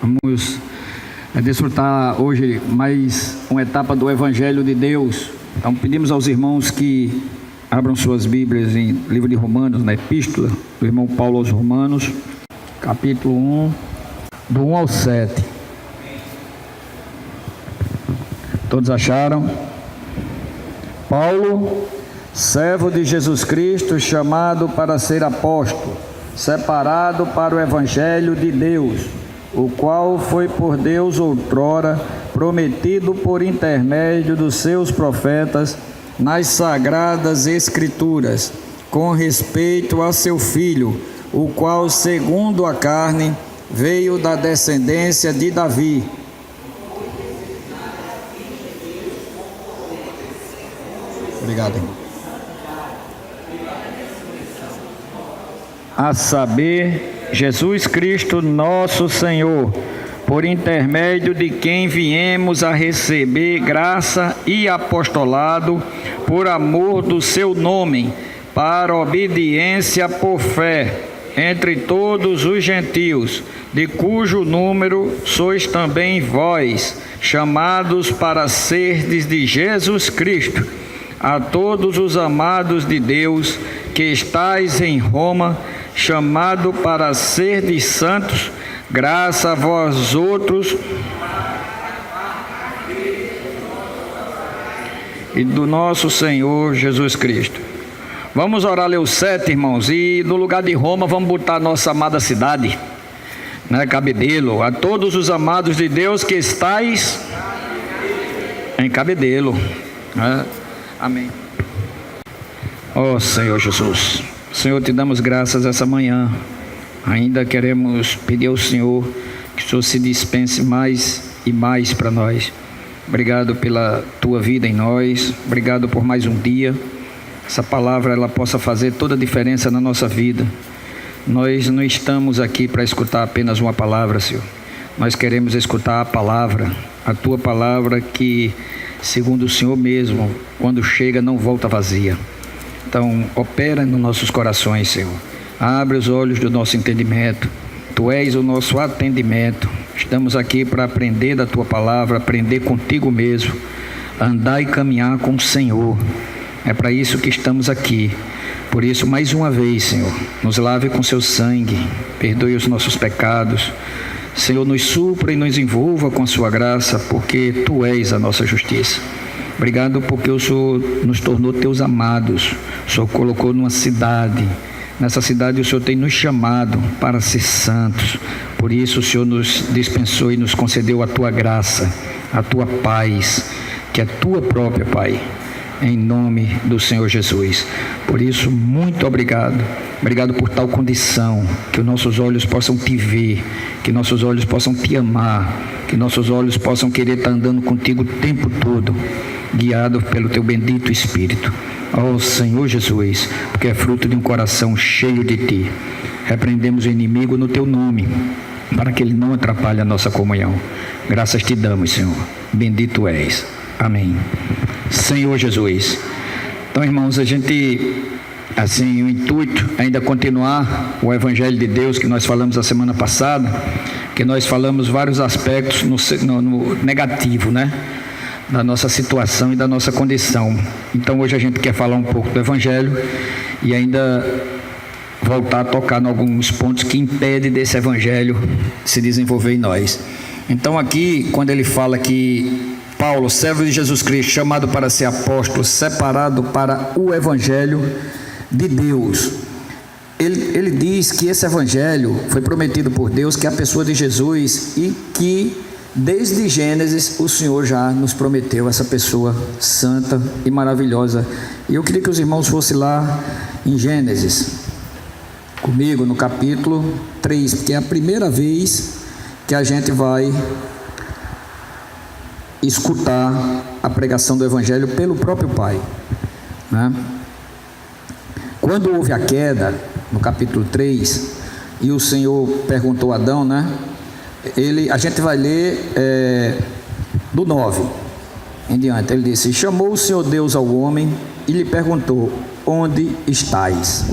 Vamos desfrutar hoje mais uma etapa do Evangelho de Deus. Então pedimos aos irmãos que abram suas Bíblias em livro de Romanos, na epístola do irmão Paulo aos Romanos, capítulo 1, do 1 ao 7. Todos acharam? Paulo, servo de Jesus Cristo, chamado para ser apóstolo, separado para o Evangelho de Deus, o qual foi por Deus outrora prometido por intermédio dos seus profetas nas sagradas Escrituras, com respeito a seu Filho, o qual, segundo a carne, veio da descendência de Davi. Obrigado, irmão. A saber, Jesus Cristo nosso Senhor, por intermédio de quem viemos a receber graça e apostolado por amor do seu nome, para obediência por fé entre todos os gentios, de cujo número sois também vós, chamados para serdes de Jesus Cristo. A todos os amados de Deus que estais em Roma, chamado para serdes santos, graça a vós outros e do nosso Senhor Jesus Cristo. Vamos orar, ler o 7, irmãos, e no lugar de Roma vamos botar a nossa amada cidade, né, Cabedelo. A todos os amados de Deus que estais em Cabedelo, né? Amém. Ó Senhor Jesus, Senhor, te damos graças essa manhã. Ainda queremos pedir ao Senhor que o Senhor se dispense mais e mais para nós. Obrigado pela tua vida em nós, obrigado por mais um dia. Essa palavra ela possa fazer toda a diferença na nossa vida. Nós não estamos aqui para escutar apenas uma palavra, Senhor. Nós queremos escutar a palavra, a tua palavra que, segundo o Senhor mesmo, quando chega não volta vazia. Então, opera nos nossos corações, Senhor. Abre os olhos do nosso entendimento. Tu és o nosso atendimento. Estamos aqui para aprender da tua palavra, aprender contigo mesmo, andar e caminhar com o Senhor. É para isso que estamos aqui. Por isso, mais uma vez, Senhor, nos lave com seu sangue, perdoe os nossos pecados. Senhor, nos supra e nos envolva com a sua graça, porque tu és a nossa justiça. Obrigado porque o Senhor nos tornou teus amados. O Senhor colocou numa cidade. Nessa cidade o Senhor tem nos chamado para ser santos. Por isso o Senhor nos dispensou e nos concedeu a tua graça, a tua paz, que é tua própria, Pai, em nome do Senhor Jesus. Por isso, muito obrigado. Obrigado por tal condição, que os nossos olhos possam te ver, que nossos olhos possam te amar, que nossos olhos possam querer estar andando contigo o tempo todo, guiado pelo teu bendito Espírito. Ó Senhor Jesus, porque é fruto de um coração cheio de ti. Repreendemos o inimigo no teu nome, para que ele não atrapalhe a nossa comunhão. Graças te damos, Senhor. Bendito és. Amém. Senhor Jesus. Então, irmãos, a gente, assim, o intuito é ainda continuar o Evangelho de Deus que nós falamos a semana passada, que nós falamos vários aspectos no negativo, né? Da nossa situação e da nossa condição. Então hoje a gente quer falar um pouco do Evangelho e ainda voltar a tocar em alguns pontos que impedem desse Evangelho se desenvolver em nós. Então aqui, quando ele fala que Paulo, servo de Jesus Cristo, chamado para ser apóstolo, separado para o Evangelho de Deus, ele diz que esse Evangelho foi prometido por Deus, que é a pessoa de Jesus, e que desde Gênesis o Senhor já nos prometeu essa pessoa santa e maravilhosa. E eu queria que os irmãos fossem lá em Gênesis comigo no capítulo 3, porque é a primeira vez que a gente vai escutar a pregação do Evangelho pelo próprio Pai, né? Quando houve a queda, no capítulo 3, e o Senhor perguntou a Adão, né? A gente vai ler do 9 em diante. Ele disse: chamou o Senhor Deus ao homem e lhe perguntou: onde estais?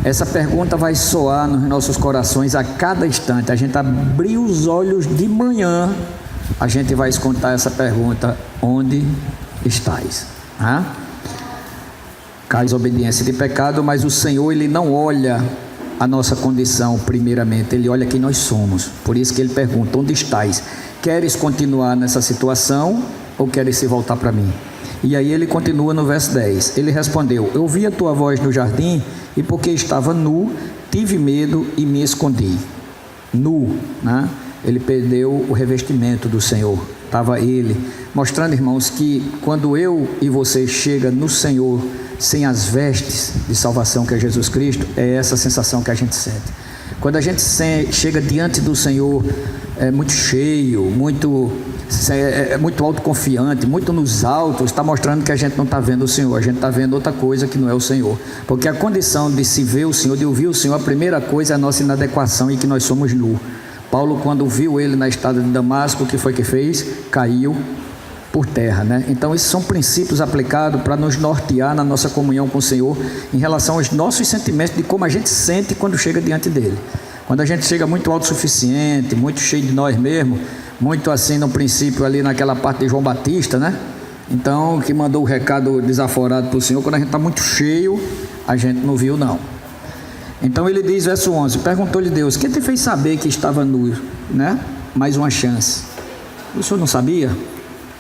Essa pergunta vai soar nos nossos corações a cada instante. A gente abrir os olhos de manhã, a gente vai escutar essa pergunta: onde estás? Cais obediência de pecado, mas o Senhor, Ele não olha a nossa condição primeiramente, Ele olha quem nós somos. Por isso que Ele pergunta: onde estás? Queres continuar nessa situação ou queres se voltar para mim? E aí ele continua no verso 10. Ele respondeu: eu ouvi a tua voz no jardim, e porque estava nu, tive medo e me escondi. Nu, né? Ele perdeu o revestimento do Senhor. Estava ele, mostrando, irmãos, que quando eu e você chega no Senhor sem as vestes de salvação que é Jesus Cristo, é essa sensação que a gente sente. Quando a gente chega diante do Senhor muito cheio, muito autoconfiante, muito nos altos, está mostrando que a gente não está vendo o Senhor, a gente está vendo outra coisa que não é o Senhor. Porque a condição de se ver o Senhor, de ouvir o Senhor, a primeira coisa é a nossa inadequação e que nós somos nu. Paulo, quando viu ele na estrada de Damasco, o que foi que fez? Caiu por terra, né? Então esses são princípios aplicados para nos nortear na nossa comunhão com o Senhor em relação aos nossos sentimentos, de como a gente sente quando chega diante dele. Quando a gente chega muito autossuficiente, muito cheio de nós mesmos, muito assim no princípio ali naquela parte de João Batista, né? Então, que mandou o recado desaforado para o Senhor, quando a gente está muito cheio, a gente não viu não. Então ele diz, verso 11, perguntou-lhe Deus: quem te fez saber que estava nu, né? Mais uma chance. O senhor não sabia?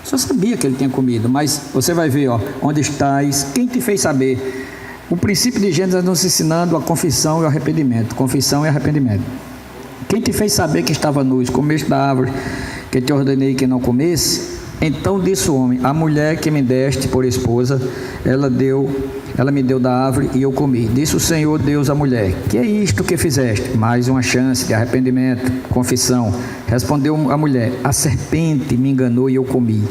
O senhor sabia que ele tinha comido, mas você vai ver, onde estás, quem te fez saber? O princípio de Gênesis está nos ensinando a confissão e o arrependimento. Confissão e arrependimento. Quem te fez saber que estava nu, comeste da árvore que te ordenei que não comesse? Então disse o homem: a mulher que me deste por esposa, ela me deu da árvore e eu comi. Disse o Senhor Deus à mulher: que é isto que fizeste? Mais uma chance de arrependimento, confissão. Respondeu a mulher: a serpente me enganou e eu comi.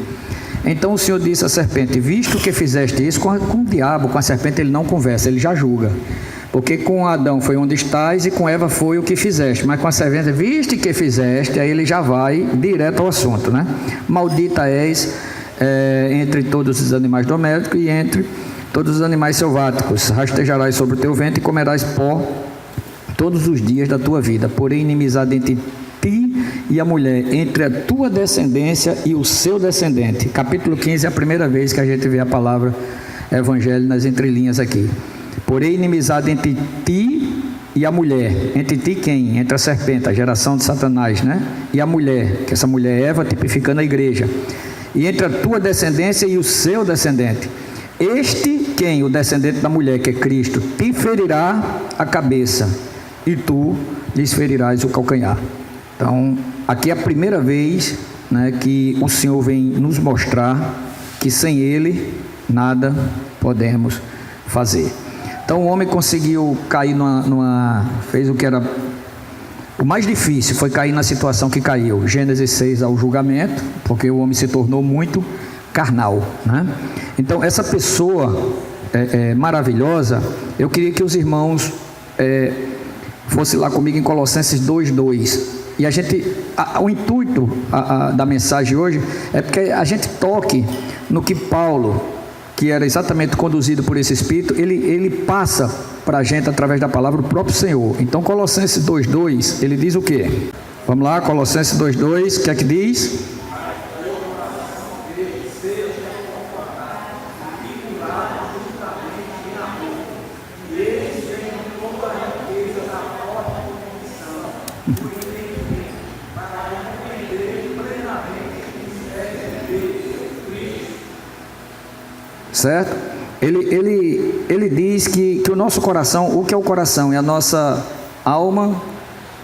Então o Senhor disse à serpente: visto que fizeste isso, com o diabo, com a serpente ele não conversa, ele já julga. Porque com Adão foi onde estás e com Eva foi o que fizeste. Mas com a serpente, viste que fizeste, aí ele já vai direto ao assunto, né? Maldita és entre todos os animais domésticos e entre todos os animais selváticos. Rastejarás sobre o teu ventre e comerás pó todos os dias da tua vida. Porém, inimizade entre ti e a mulher, entre a tua descendência e o seu descendente. Capítulo 15 é a primeira vez que a gente vê a palavra evangelho nas entrelinhas aqui. Porém, inimizade entre ti e a mulher. Entre ti quem? Entre a serpente, a geração de Satanás, né? E a mulher, que essa mulher é Eva, tipificando a igreja. E entre a tua descendência e o seu descendente. Este quem? O descendente da mulher, que é Cristo, te ferirá a cabeça e tu lhes ferirás o calcanhar. Então, aqui é a primeira vez, né, que o Senhor vem nos mostrar que sem Ele nada podemos fazer. Então o homem conseguiu cair fez o que era o mais difícil, foi cair na situação que caiu. Gênesis 6 ao julgamento, porque o homem se tornou muito carnal, né? Então essa pessoa maravilhosa, eu queria que os irmãos fossem lá comigo em Colossenses 2:2. E o intuito da mensagem hoje é porque a gente toque no que Paulo, que era exatamente conduzido por esse Espírito, ele passa para a gente através da palavra o próprio Senhor. Então Colossenses 2:2, ele diz o quê? Vamos lá, Colossenses 2:2, o que é que diz? Certo? Ele diz que o nosso coração, o que é o coração? É a nossa alma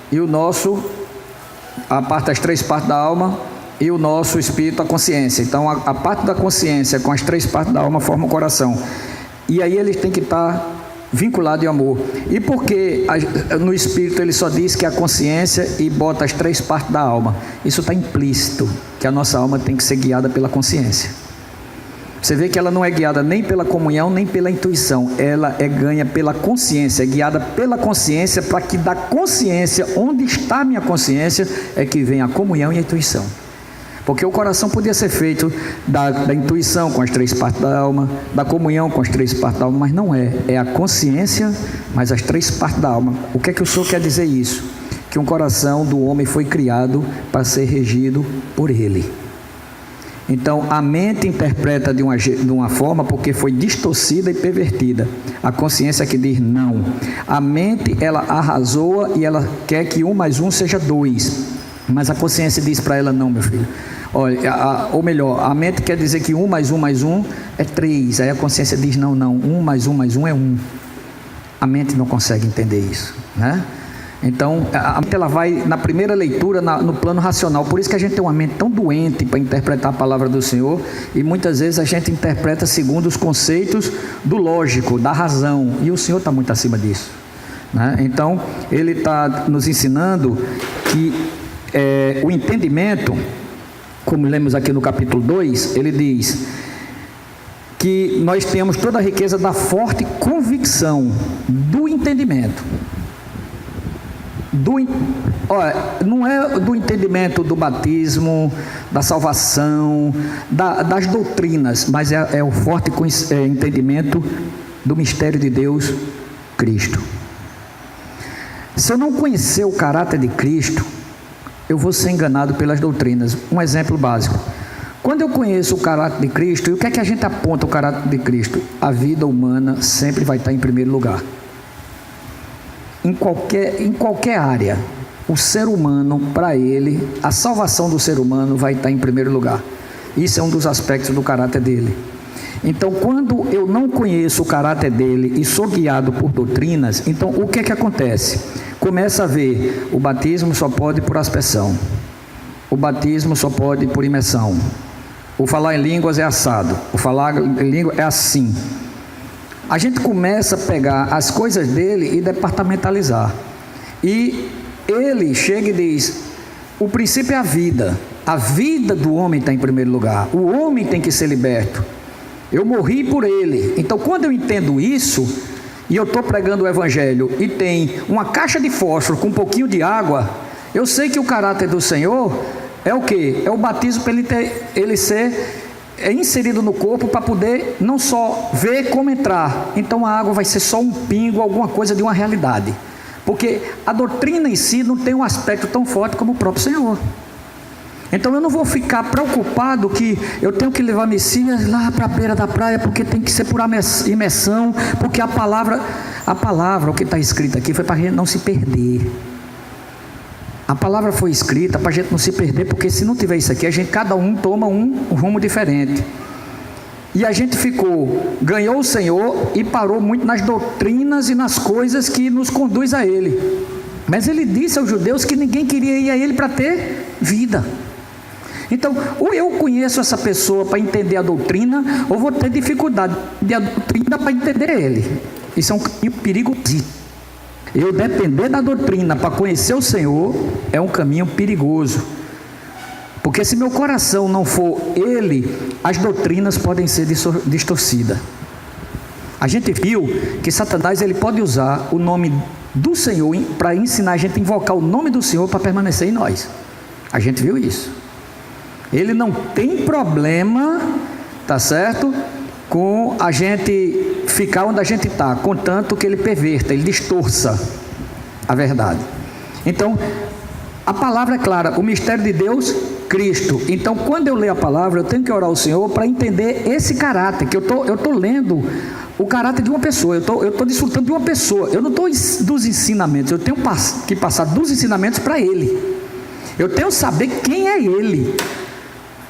e as três partes da alma e o nosso espírito, a consciência. Então a parte da consciência com as três partes da alma forma o coração. E aí ele tem que estar vinculado em amor. E porque no espírito ele só diz que é a consciência e bota as três partes da alma. Isso está implícito, que a nossa alma tem que ser guiada pela consciência. Você vê que ela não é guiada nem pela comunhão, nem pela intuição. Ela é ganha pela consciência, é guiada pela consciência, para que da consciência, onde está a minha consciência, é que vem a comunhão e a intuição. Porque o coração podia ser feito da intuição com as 3 partes da alma, da comunhão com as 3 partes da alma, mas não é. É a consciência, mas as 3 partes da alma. O que é que o Senhor quer dizer isso? Que um coração do homem foi criado para ser regido por ele. Então, a mente interpreta de uma forma porque foi distorcida e pervertida. A consciência que diz não. A mente, ela arrazoa e ela quer que 1 mais 1 seja 2. Mas a consciência diz para ela, não, meu filho. Olha, ou melhor, a mente quer dizer que 1 mais 1 mais 1 é 3. Aí a consciência diz, não, 1 mais 1 mais 1 é 1. A mente não consegue entender isso, né? Então, a mente ela vai na primeira leitura no plano racional. Por isso que a gente tem uma mente tão doente para interpretar a palavra do Senhor. E muitas vezes a gente interpreta segundo os conceitos do lógico, da razão. E o Senhor está muito acima disso, né? Então, Ele está nos ensinando que o entendimento, como lemos aqui no capítulo 2, Ele diz que nós temos toda a riqueza da forte convicção do entendimento. Não é do entendimento do batismo, da salvação, das doutrinas, mas é o forte entendimento do mistério de Deus, Cristo. Se eu não conhecer o caráter de Cristo, eu vou ser enganado pelas doutrinas. Um exemplo básico: quando eu conheço o caráter de Cristo, e o que é que a gente aponta o caráter de Cristo? A vida humana sempre vai estar em primeiro lugar. Em qualquer área, o ser humano, para ele, a salvação do ser humano vai estar em primeiro lugar. Isso é um dos aspectos do caráter dele. Então, quando eu não conheço o caráter dele e sou guiado por doutrinas, então o que é que acontece? Começa a ver, o batismo só pode por aspersão, o batismo só pode por imersão, o falar em línguas é assado, o falar em língua é assim. A gente começa a pegar as coisas dele e departamentalizar. E ele chega e diz, o princípio é a vida do homem está em primeiro lugar, o homem tem que ser liberto, eu morri por ele. Então, quando eu entendo isso, e eu estou pregando o evangelho, e tem uma caixa de fósforo com um pouquinho de água, eu sei que o caráter do Senhor é o quê? É o batismo para ele ser inserido no corpo, para poder não só ver como entrar. Então a água vai ser só um pingo, alguma coisa de uma realidade, porque a doutrina em si não tem um aspecto tão forte como o próprio Senhor. Então eu não vou ficar preocupado que eu tenho que levar Messias lá para a beira da praia, porque tem que ser por imersão, porque a palavra, o que está escrito aqui foi para a gente não se perder. A palavra foi escrita para a gente não se perder, porque se não tiver isso aqui, cada um toma um rumo diferente. E a gente ganhou o Senhor e parou muito nas doutrinas e nas coisas que nos conduz a Ele. Mas Ele disse aos judeus que ninguém queria ir a Ele para ter vida. Então, ou eu conheço essa pessoa para entender a doutrina, ou vou ter dificuldade de a doutrina para entender Ele. Isso é um caminho perigosíssimo. Eu depender da doutrina para conhecer o Senhor é um caminho perigoso, porque se meu coração não for Ele, as doutrinas podem ser distorcidas. A gente viu que Satanás ele pode usar o nome do Senhor para ensinar a gente a invocar o nome do Senhor para permanecer em nós. A gente viu isso. Ele não tem problema, tá certo, com a gente ficar onde a gente está, contanto que ele perverta, ele distorça a verdade. Então, a palavra é clara, o mistério de Deus, Cristo. Então, quando eu leio a palavra, eu tenho que orar ao Senhor para entender esse caráter, que eu tô lendo o caráter de uma pessoa, eu estou desfrutando de uma pessoa, eu não estou dos ensinamentos, eu tenho que passar dos ensinamentos para Ele, eu tenho que saber quem é Ele.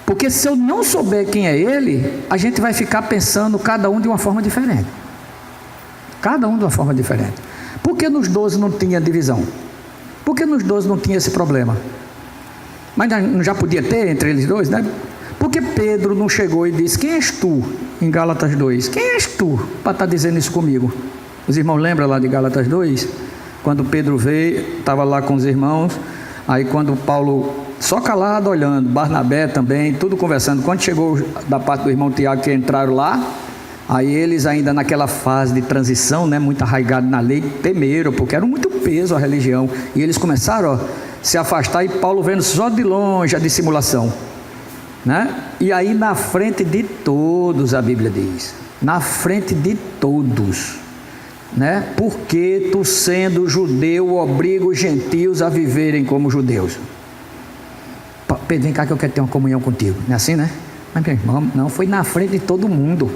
Porque se eu não souber quem é Ele, a gente vai ficar pensando cada um de uma forma diferente. Cada um de uma forma diferente. Por que nos 12 não tinha divisão? Por que nos 12 não tinha esse problema? Mas não já podia ter entre eles dois, né? Por que Pedro não chegou e disse, quem és tu? Em Gálatas 2. Quem és tu para estar dizendo isso comigo? Os irmãos lembram lá de Gálatas 2? Quando Pedro veio, estava lá com os irmãos, aí quando Paulo... só calado olhando, Barnabé também, tudo conversando. Quando chegou da parte do irmão Tiago que entraram lá, aí eles ainda naquela fase de transição, né, muito arraigados na lei, temeram, porque era muito peso a religião, e eles começaram a se afastar, e Paulo vendo só de longe a dissimulação. né? E aí na frente de todos, a Bíblia diz, na frente de todos, né? Porque tu, sendo judeu, obriga os gentios a viverem como judeus. Pedro, vem cá que eu quero ter uma comunhão contigo. Não é assim, né? Mas meu irmão, não, foi na frente de todo mundo.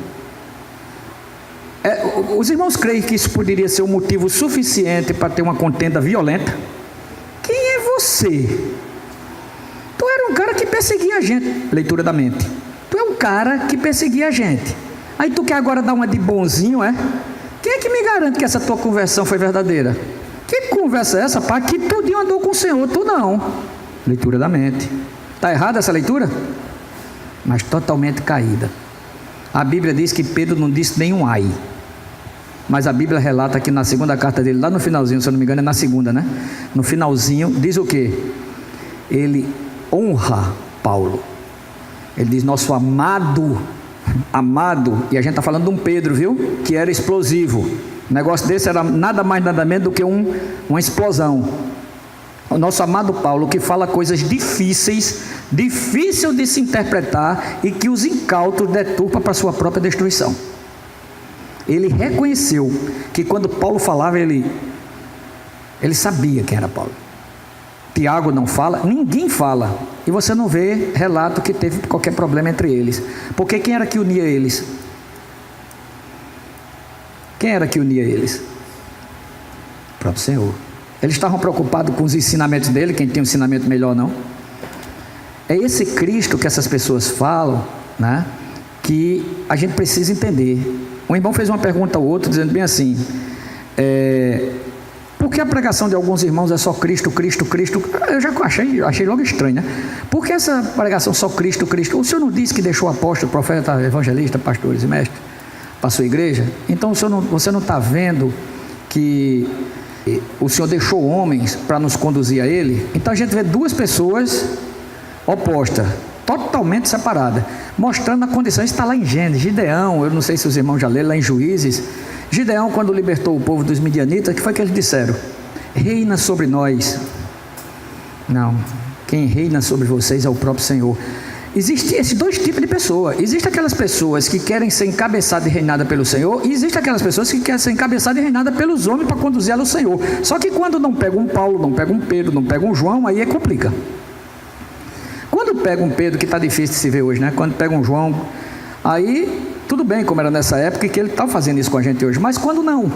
Os irmãos creem que isso poderia ser um motivo suficiente para ter uma contenda violenta? Quem é você? Tu era um cara que perseguia a gente. Leitura da mente. Tu é um cara que perseguia a gente. Aí tu quer agora dar uma de bonzinho, é? Quem é que me garante que essa tua conversão foi verdadeira? Que conversa é essa, pá? Que tudinho andou com o Senhor, tu não. Leitura da mente. Está errada essa leitura? Mas totalmente caída. A Bíblia diz que Pedro não disse nenhum ai. Mas a Bíblia relata que na segunda carta dele, lá no finalzinho, se eu não me engano é na segunda, né? No finalzinho, diz o quê? Ele honra Paulo. Ele diz, nosso amado, e a gente está falando de um Pedro, viu? Que era explosivo. O negócio desse era nada mais nada menos do que uma explosão. O nosso amado Paulo, que fala coisas difícil de se interpretar e que os incautos deturpam para a sua própria destruição. Ele reconheceu que quando Paulo falava, ele sabia quem era Paulo. Tiago não fala, ninguém fala, e você não vê relato que teve qualquer problema entre eles. Porque quem era que unia eles? Quem era que unia eles? O próprio Senhor. Eles estavam preocupados com os ensinamentos dele, quem tem um ensinamento melhor não. É esse Cristo que essas pessoas falam, né, que a gente precisa entender. Um irmão fez uma pergunta ao outro, dizendo bem assim, por que a pregação de alguns irmãos é só Cristo, Cristo, Cristo? Eu já achei logo estranho, né? Por que essa pregação só Cristo, Cristo? O senhor não disse que deixou apóstolo, profeta, evangelista, pastores e mestres para a sua igreja? Então você não está vendo que o Senhor deixou homens para nos conduzir a Ele? Então a gente vê duas pessoas opostas, totalmente separadas, mostrando a condição. Isso está lá em Gênesis. Gideão, eu não sei se os irmãos já leram, lá em Juízes. Gideão, quando libertou o povo dos midianitas, o que foi que eles disseram? Reina sobre nós. Não, quem reina sobre vocês é o próprio Senhor. Existem esses dois tipos de pessoas. Existem aquelas pessoas que querem ser encabeçadas e reinadas pelo Senhor, e existem aquelas pessoas que querem ser encabeçadas e reinadas pelos homens para conduzir ela ao Senhor. Só que quando não pega um Paulo, não pega um Pedro, não pega um João, aí complica. Quando pega um Pedro, que está difícil de se ver hoje, né? Quando pega um João, aí tudo bem, como era nessa época, que ele está fazendo isso com a gente hoje, mas quando não?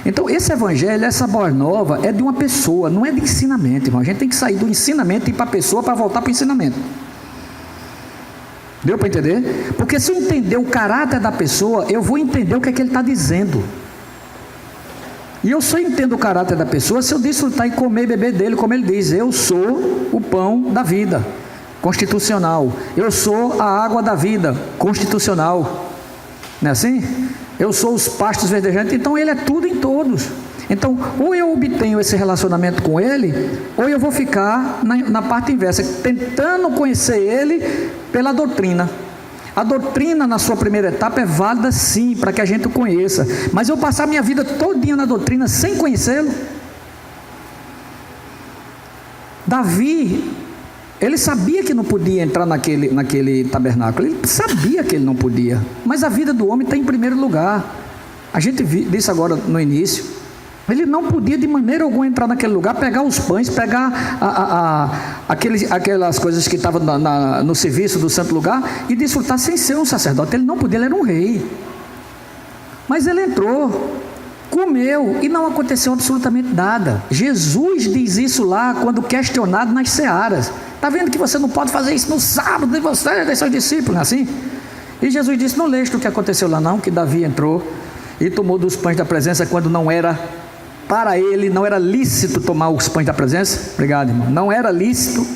Então esse evangelho, essa boa nova é de uma pessoa, não é de ensinamento, irmão. A gente tem que sair do ensinamento e ir para a pessoa para voltar para o ensinamento. Deu para entender? Porque se eu entender o caráter da pessoa, eu vou entender o que é que ele está dizendo. E eu só entendo o caráter da pessoa se eu desfrutar e comer e beber dele, como ele diz, eu sou o pão da vida, constitucional. Eu sou a água da vida, constitucional. Não é assim? Eu sou os pastos verdejantes. Então ele é tudo em todos. Então ou eu obtenho esse relacionamento com ele, ou eu vou ficar na parte inversa, tentando conhecer ele pela doutrina. A doutrina na sua primeira etapa é válida sim, para que a gente o conheça, mas eu passar minha vida todinha na doutrina sem conhecê-lo. Davi, ele sabia que não podia entrar naquele tabernáculo, ele sabia que ele não podia, mas a vida do homem está em primeiro lugar. A gente disse agora no início, ele não podia de maneira alguma entrar naquele lugar, pegar os pães, pegar aquelas coisas que estavam no serviço do santo lugar e desfrutar sem ser um sacerdote. Ele não podia, ele era um rei. Mas ele entrou, comeu e não aconteceu absolutamente nada. Jesus diz isso lá quando questionado nas searas. Está vendo que você não pode fazer isso no sábado de você e de seus discípulos, não é assim? E Jesus disse, não leste o que aconteceu lá não, que Davi entrou e tomou dos pães da presença quando não era... Para ele não era lícito tomar os pães da presença. Obrigado, irmão. Não era lícito.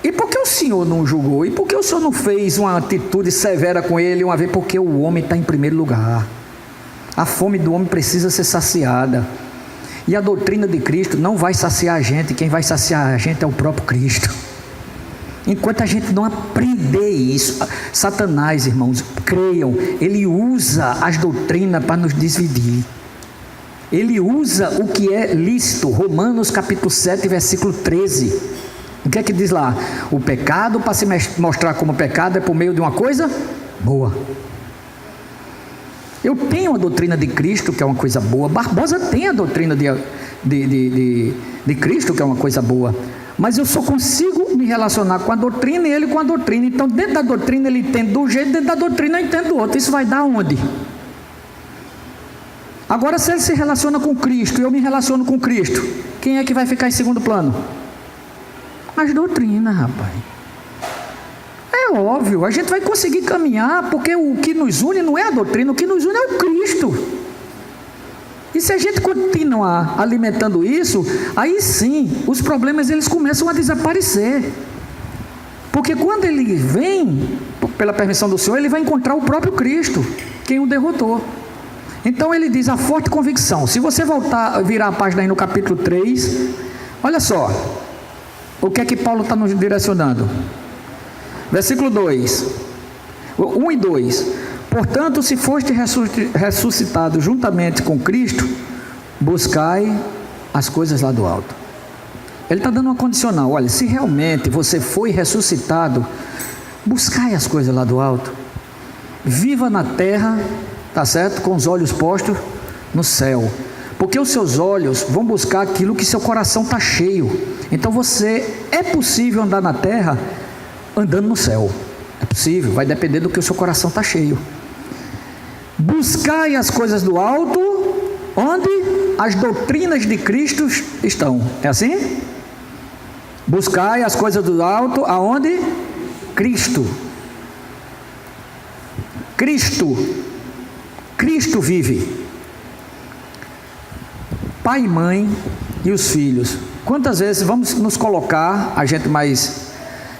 E por que o Senhor não julgou? E por que o Senhor não fez uma atitude severa com ele uma vez? Porque o homem está em primeiro lugar. A fome do homem precisa ser saciada. E a doutrina de Cristo não vai saciar a gente. Quem vai saciar a gente é o próprio Cristo. Enquanto a gente não aprender isso, Satanás, irmãos, creiam, ele usa as doutrinas para nos dividir. Ele usa o que é lícito. Romanos capítulo 7, versículo 13. O que é que diz lá? O pecado, para se mostrar como pecado, é por meio de uma coisa boa. Eu tenho a doutrina de Cristo, que é uma coisa boa. Barbosa tem a doutrina de Cristo, que é uma coisa boa. Mas eu só consigo me relacionar com a doutrina e ele com a doutrina. Então, dentro da doutrina ele entende de um jeito, dentro da doutrina eu entendo do outro. Isso vai dar onde? Agora, se ele se relaciona com Cristo e eu me relaciono com Cristo, quem é que vai ficar em segundo plano? As doutrinas, rapaz. É óbvio, a gente vai conseguir caminhar, porque o que nos une não é a doutrina, o que nos une é o Cristo. E se a gente continuar alimentando isso, aí sim, os problemas eles começam a desaparecer. Porque quando ele vem, pela permissão do Senhor, ele vai encontrar o próprio Cristo, quem o derrotou. Então ele diz a forte convicção. Se você virar a página aí no capítulo 3, olha só, o que é que Paulo está nos direcionando? Versículo 2, 1 e 2. Portanto, se foste ressuscitado juntamente com Cristo, buscai as coisas lá do alto. Ele está dando uma condicional. Olha, se realmente você foi ressuscitado, buscai as coisas lá do alto. Viva na terra, tá certo? Com os olhos postos no céu. Porque os seus olhos vão buscar aquilo que seu coração está cheio. Então é possível andar na terra andando no céu. É possível, vai depender do que o seu coração está cheio. Buscai as coisas do alto, onde as doutrinas de Cristo estão. É assim? Buscai as coisas do alto, aonde? Cristo vive. Pai e mãe e os filhos. Quantas vezes vamos nos colocar, a gente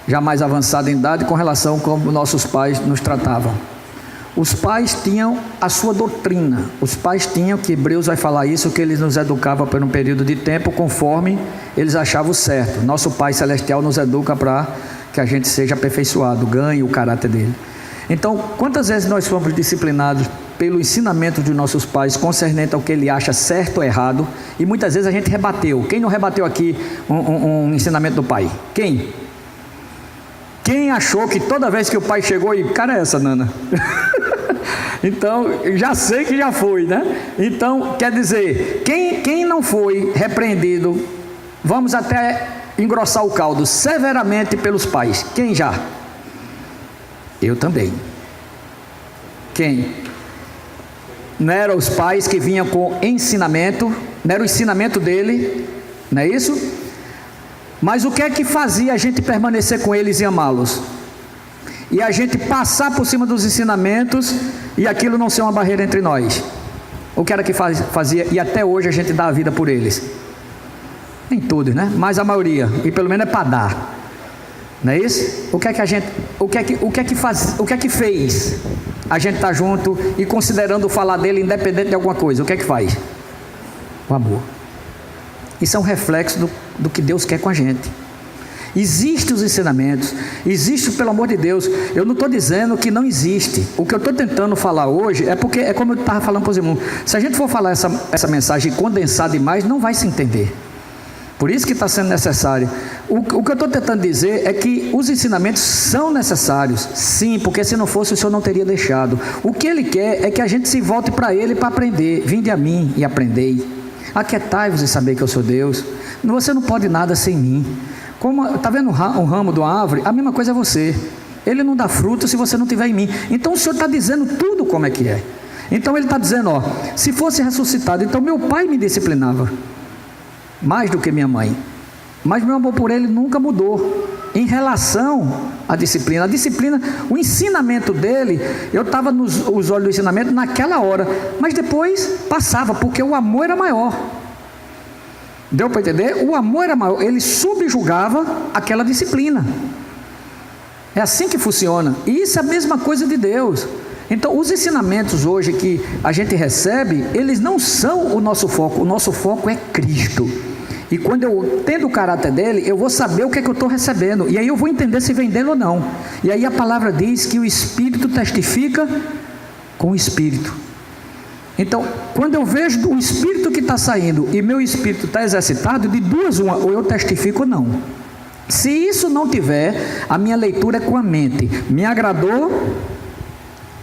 já mais avançada em idade, com relação a como nossos pais nos tratavam? Os pais tinham a sua doutrina. Os pais tinham, que Hebreus vai falar isso, que eles nos educavam por um período de tempo, conforme eles achavam certo. Nosso Pai Celestial nos educa para que a gente seja aperfeiçoado, ganhe o caráter dele. Então, quantas vezes nós fomos disciplinados pelo ensinamento de nossos pais, concernente ao que ele acha certo ou errado, e muitas vezes a gente rebateu. Quem não rebateu aqui um ensinamento do pai? Quem? Quem achou que toda vez que o pai chegou e... cara é essa, Nana? Então, já sei que já foi, né? Então, quer dizer, quem não foi repreendido, vamos até engrossar o caldo, severamente pelos pais. Quem já? Eu também. Quem? Não eram os pais que vinham com ensinamento, não era o ensinamento dele, não é isso? Mas o que é que fazia a gente permanecer com eles e amá-los? E a gente passar por cima dos ensinamentos e aquilo não ser uma barreira entre nós. O que era que fazia? E até hoje a gente dá a vida por eles. Nem todos, né? Mas a maioria. E pelo menos é para dar. Não é isso? O que é que fez a gente estar junto e considerando falar dele independente de alguma coisa? O que é que faz? O amor. Isso é um reflexo do que Deus quer com a gente. Existem os ensinamentos, existe, pelo amor de Deus. Eu não estou dizendo que não existe. O que eu estou tentando falar hoje é porque é como eu estava falando para os irmãos. Se a gente for falar essa mensagem condensada demais, não vai se entender. Por isso que está sendo necessário. O que eu estou tentando dizer é que os ensinamentos são necessários, sim, porque se não fosse o Senhor não teria deixado. O que Ele quer é que a gente se volte para Ele para aprender. Vinde a mim e aprendei. Aquietai-vos e saber que eu sou Deus. Você não pode nada sem mim. Está vendo um ramo de uma árvore? A mesma coisa é você. Ele não dá fruto se você não estiver em mim. Então o Senhor está dizendo tudo como é que é. Então Ele está dizendo, se fosse ressuscitado, então meu pai me disciplinava mais do que minha mãe, mas meu amor por ele nunca mudou em relação à disciplina. A disciplina, o ensinamento dele, eu estava nos olhos do ensinamento naquela hora, mas depois passava, porque o amor era maior. Deu para entender? O amor era maior, ele subjugava aquela disciplina. É assim que funciona, e isso é a mesma coisa de Deus. Então os ensinamentos hoje que a gente recebe, eles não são o nosso foco é Cristo. E quando eu tendo o caráter dele, eu vou saber o que é que eu estou recebendo, e aí eu vou entender se vem dele ou não. E aí a palavra diz que o Espírito testifica com o Espírito. Então, quando eu vejo o Espírito que está saindo e meu Espírito está exercitado, de duas uma, ou eu testifico ou não. Se isso não tiver, a minha leitura é com a mente. Me agradou?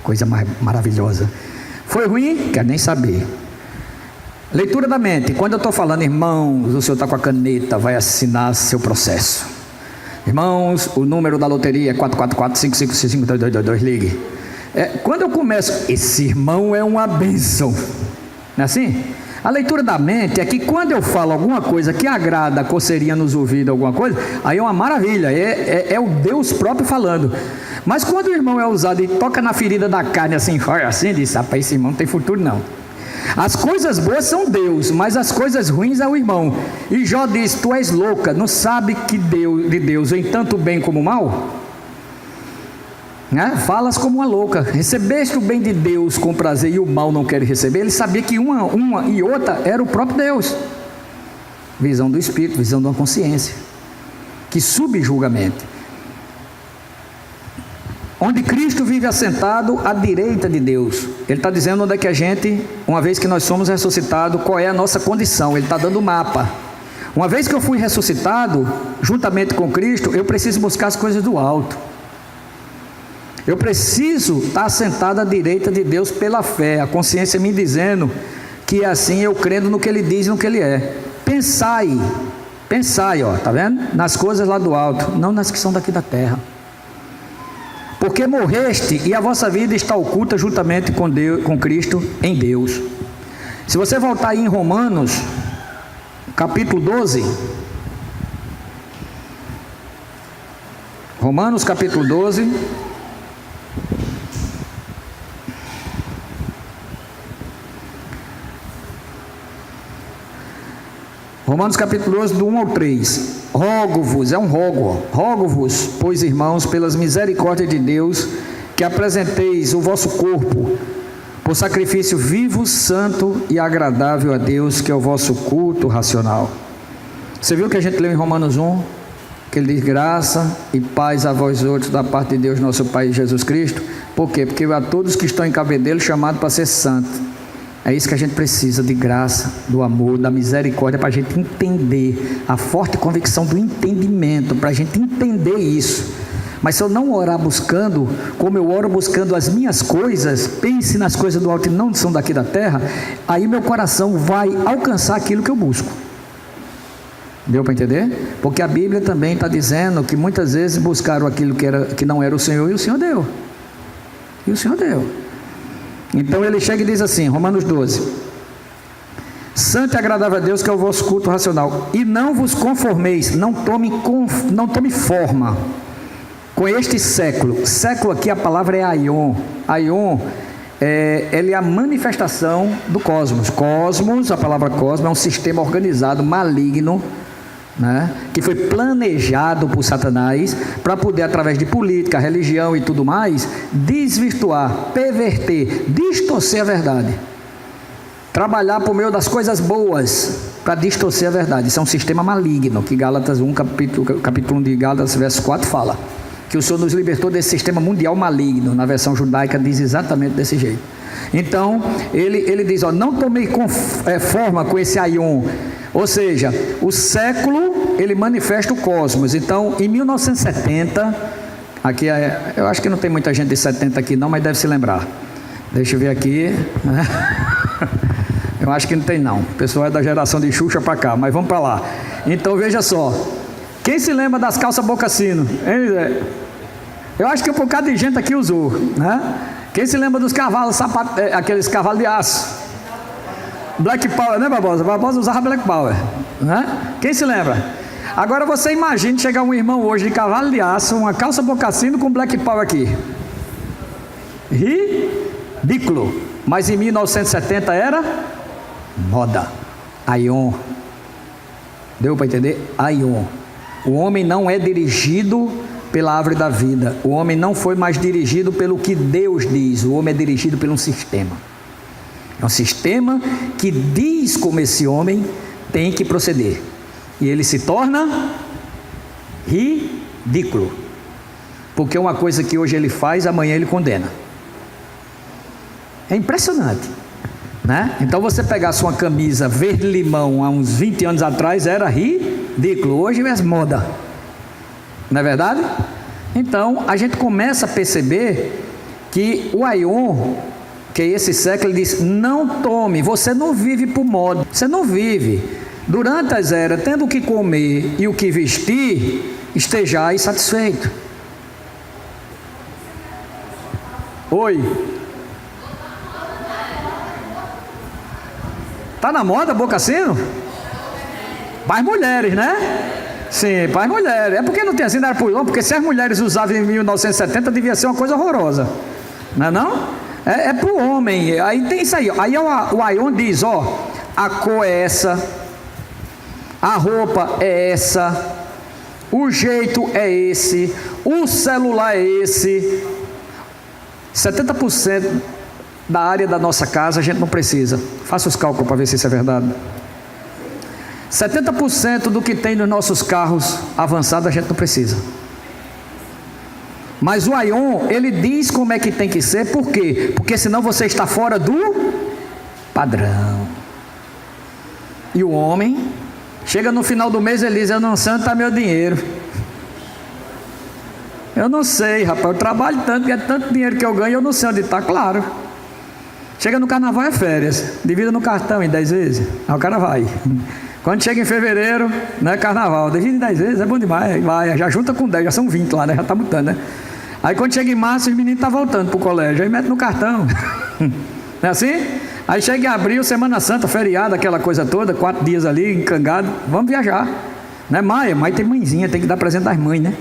Coisa maravilhosa. Foi ruim? Quero nem saber. Leitura da mente. Quando eu estou falando, irmãos, o senhor está com a caneta, vai assinar seu processo. Irmãos, o número da loteria é 444-5565-2222, ligue. Quando eu começo, esse irmão é uma bênção. Não é assim? A leitura da mente é que quando eu falo alguma coisa que agrada, coceirinha nos ouvidos, alguma coisa, aí é uma maravilha, é o Deus próprio falando. Mas quando o irmão é usado e toca na ferida da carne assim, diz, rapaz, esse irmão não tem futuro não. As coisas boas são Deus, mas as coisas ruins é o irmão. E Jó diz, tu és louca, não sabe que de Deus vem tanto bem como mal? Falas como uma louca. Recebeste o bem de Deus com prazer e o mal não quer receber. Ele sabia que uma e outra era o próprio Deus. Visão do Espírito, visão de uma consciência que subjuga a mente. Onde Cristo vive assentado à direita de Deus. Ele está dizendo onde é que a gente, uma vez que nós somos ressuscitados, qual é a nossa condição. Ele está dando o mapa. Uma vez que eu fui ressuscitado, juntamente com Cristo, eu preciso buscar as coisas do alto. Eu preciso estar sentado à direita de Deus pela fé, a consciência me dizendo que assim eu crendo no que Ele diz e no que Ele é. Pensai, ó, tá vendo? Nas coisas lá do alto, não nas que são daqui da terra. Porque morreste e a vossa vida está oculta juntamente com Deus, com Cristo em Deus. Se você voltar aí em Romanos, capítulo 12. Romanos capítulo 12. Romanos capítulo 12, do 1 ao 3. Rogo-vos, é um rogo, rogo-vos, pois irmãos, pelas misericórdias de Deus, que apresenteis o vosso corpo por sacrifício vivo, santo e agradável a Deus, que é o vosso culto racional. Você viu que a gente leu em Romanos 1? Que ele diz graça e paz a vós outros da parte de Deus, nosso Pai Jesus Cristo. Por quê? Porque a todos que estão em cabedelo chamados para ser santos. É isso que a gente precisa, de graça, do amor, da misericórdia, para a gente entender, a forte convicção do entendimento, para a gente entender isso. Mas se eu não orar buscando, como eu oro buscando as minhas coisas, pense nas coisas do alto e não são daqui da terra, aí meu coração vai alcançar aquilo que eu busco. Deu para entender? Porque a Bíblia também está dizendo que muitas vezes buscaram aquilo que não era o Senhor, e o Senhor deu. E o Senhor deu. Então ele chega e diz assim, Romanos 12: santo e agradável a Deus, que é o vosso culto racional, e não vos conformeis, não tome forma com este século. Século aqui, a palavra é aion. Aion ele é a manifestação do cosmos. Cosmos, a palavra cosmos, é um sistema organizado, maligno, né, que foi planejado por Satanás para poder, através de política, religião e tudo mais, desvirtuar, perverter, distorcer a verdade, trabalhar por meio das coisas boas para distorcer a verdade. Isso é um sistema maligno, que Gálatas 1, capítulo 1 de Gálatas, verso 4 fala, que o Senhor nos libertou desse sistema mundial maligno. Na versão judaica diz exatamente desse jeito. Então ele diz, ó, não tomei forma com esse aion. Ou seja, o século, ele manifesta o cosmos. Então, em 1970, aqui eu acho que não tem muita gente de 70 aqui não, mas deve se lembrar. Deixa eu ver aqui, né? Eu acho que não tem não. O pessoal é da geração de Xuxa para cá, mas vamos para lá. Então, veja só. Quem se lembra das calças boca-sino? Eu acho que um bocado de gente aqui usou, né? Quem se lembra dos cavalos, aqueles cavalos de aço? Black Power, né, Barbosa? Barbosa usava Black Power, né? Quem se lembra? Agora você imagine chegar um irmão hoje de cavalo de aço, uma calça boca-sino com Black Power aqui. Ridículo. Mas em 1970 era moda. Aion. Deu para entender? Aion. O homem não é dirigido pela árvore da vida. O homem não foi mais dirigido pelo que Deus diz. O homem é dirigido por um sistema. É um sistema que diz como esse homem tem que proceder. E ele se torna ridículo. Porque uma coisa que hoje ele faz, amanhã ele condena. É impressionante, né? Então você pegasse uma camisa verde-limão há uns 20 anos atrás, era ridículo. Hoje é moda. Não é verdade? Então, a gente começa a perceber que o Aion, que é esse século, ele diz: não tome, você não vive por moda, você não vive. Durante as eras, tendo o que comer e o que vestir, estejais satisfeito. Oi. Está na moda boca-sino? Para as mulheres, né? Sim, para as mulheres. É porque não tem assim, não era por homem, porque se as mulheres usavam em 1970, devia ser uma coisa horrorosa. Não é não? É para o homem. Aí tem isso aí. Aí o Aion diz, ó, a cor é essa, a roupa é essa, o jeito é esse, o celular é esse. 70% da área da nossa casa a gente não precisa. Faça os cálculos para ver se isso é verdade. 70% do que tem nos nossos carros avançados a gente não precisa. Mas o Aion, ele diz como é que tem que ser. Por quê? Porque senão você está fora do padrão. E o homem chega no final do mês e ele diz: eu não sei onde está meu dinheiro. Eu não sei, rapaz, eu trabalho tanto, é tanto dinheiro que eu ganho, eu não sei onde está. Claro. Chega no carnaval é férias, divida no cartão em 10 vezes, aí o cara vai. Quando chega em fevereiro, não é carnaval, divide em 10 vezes, é bom demais, vai, já junta com 10, já são 20 lá, né? Já está mutando, né? Aí quando chega em março, os meninos estão voltando para o colégio, aí mete no cartão. Não é assim? Aí chega em abril, Semana Santa, feriado, aquela coisa toda, 4 dias ali, encangado, vamos viajar. Não é maio tem mãezinha, tem que dar presente das mães, né?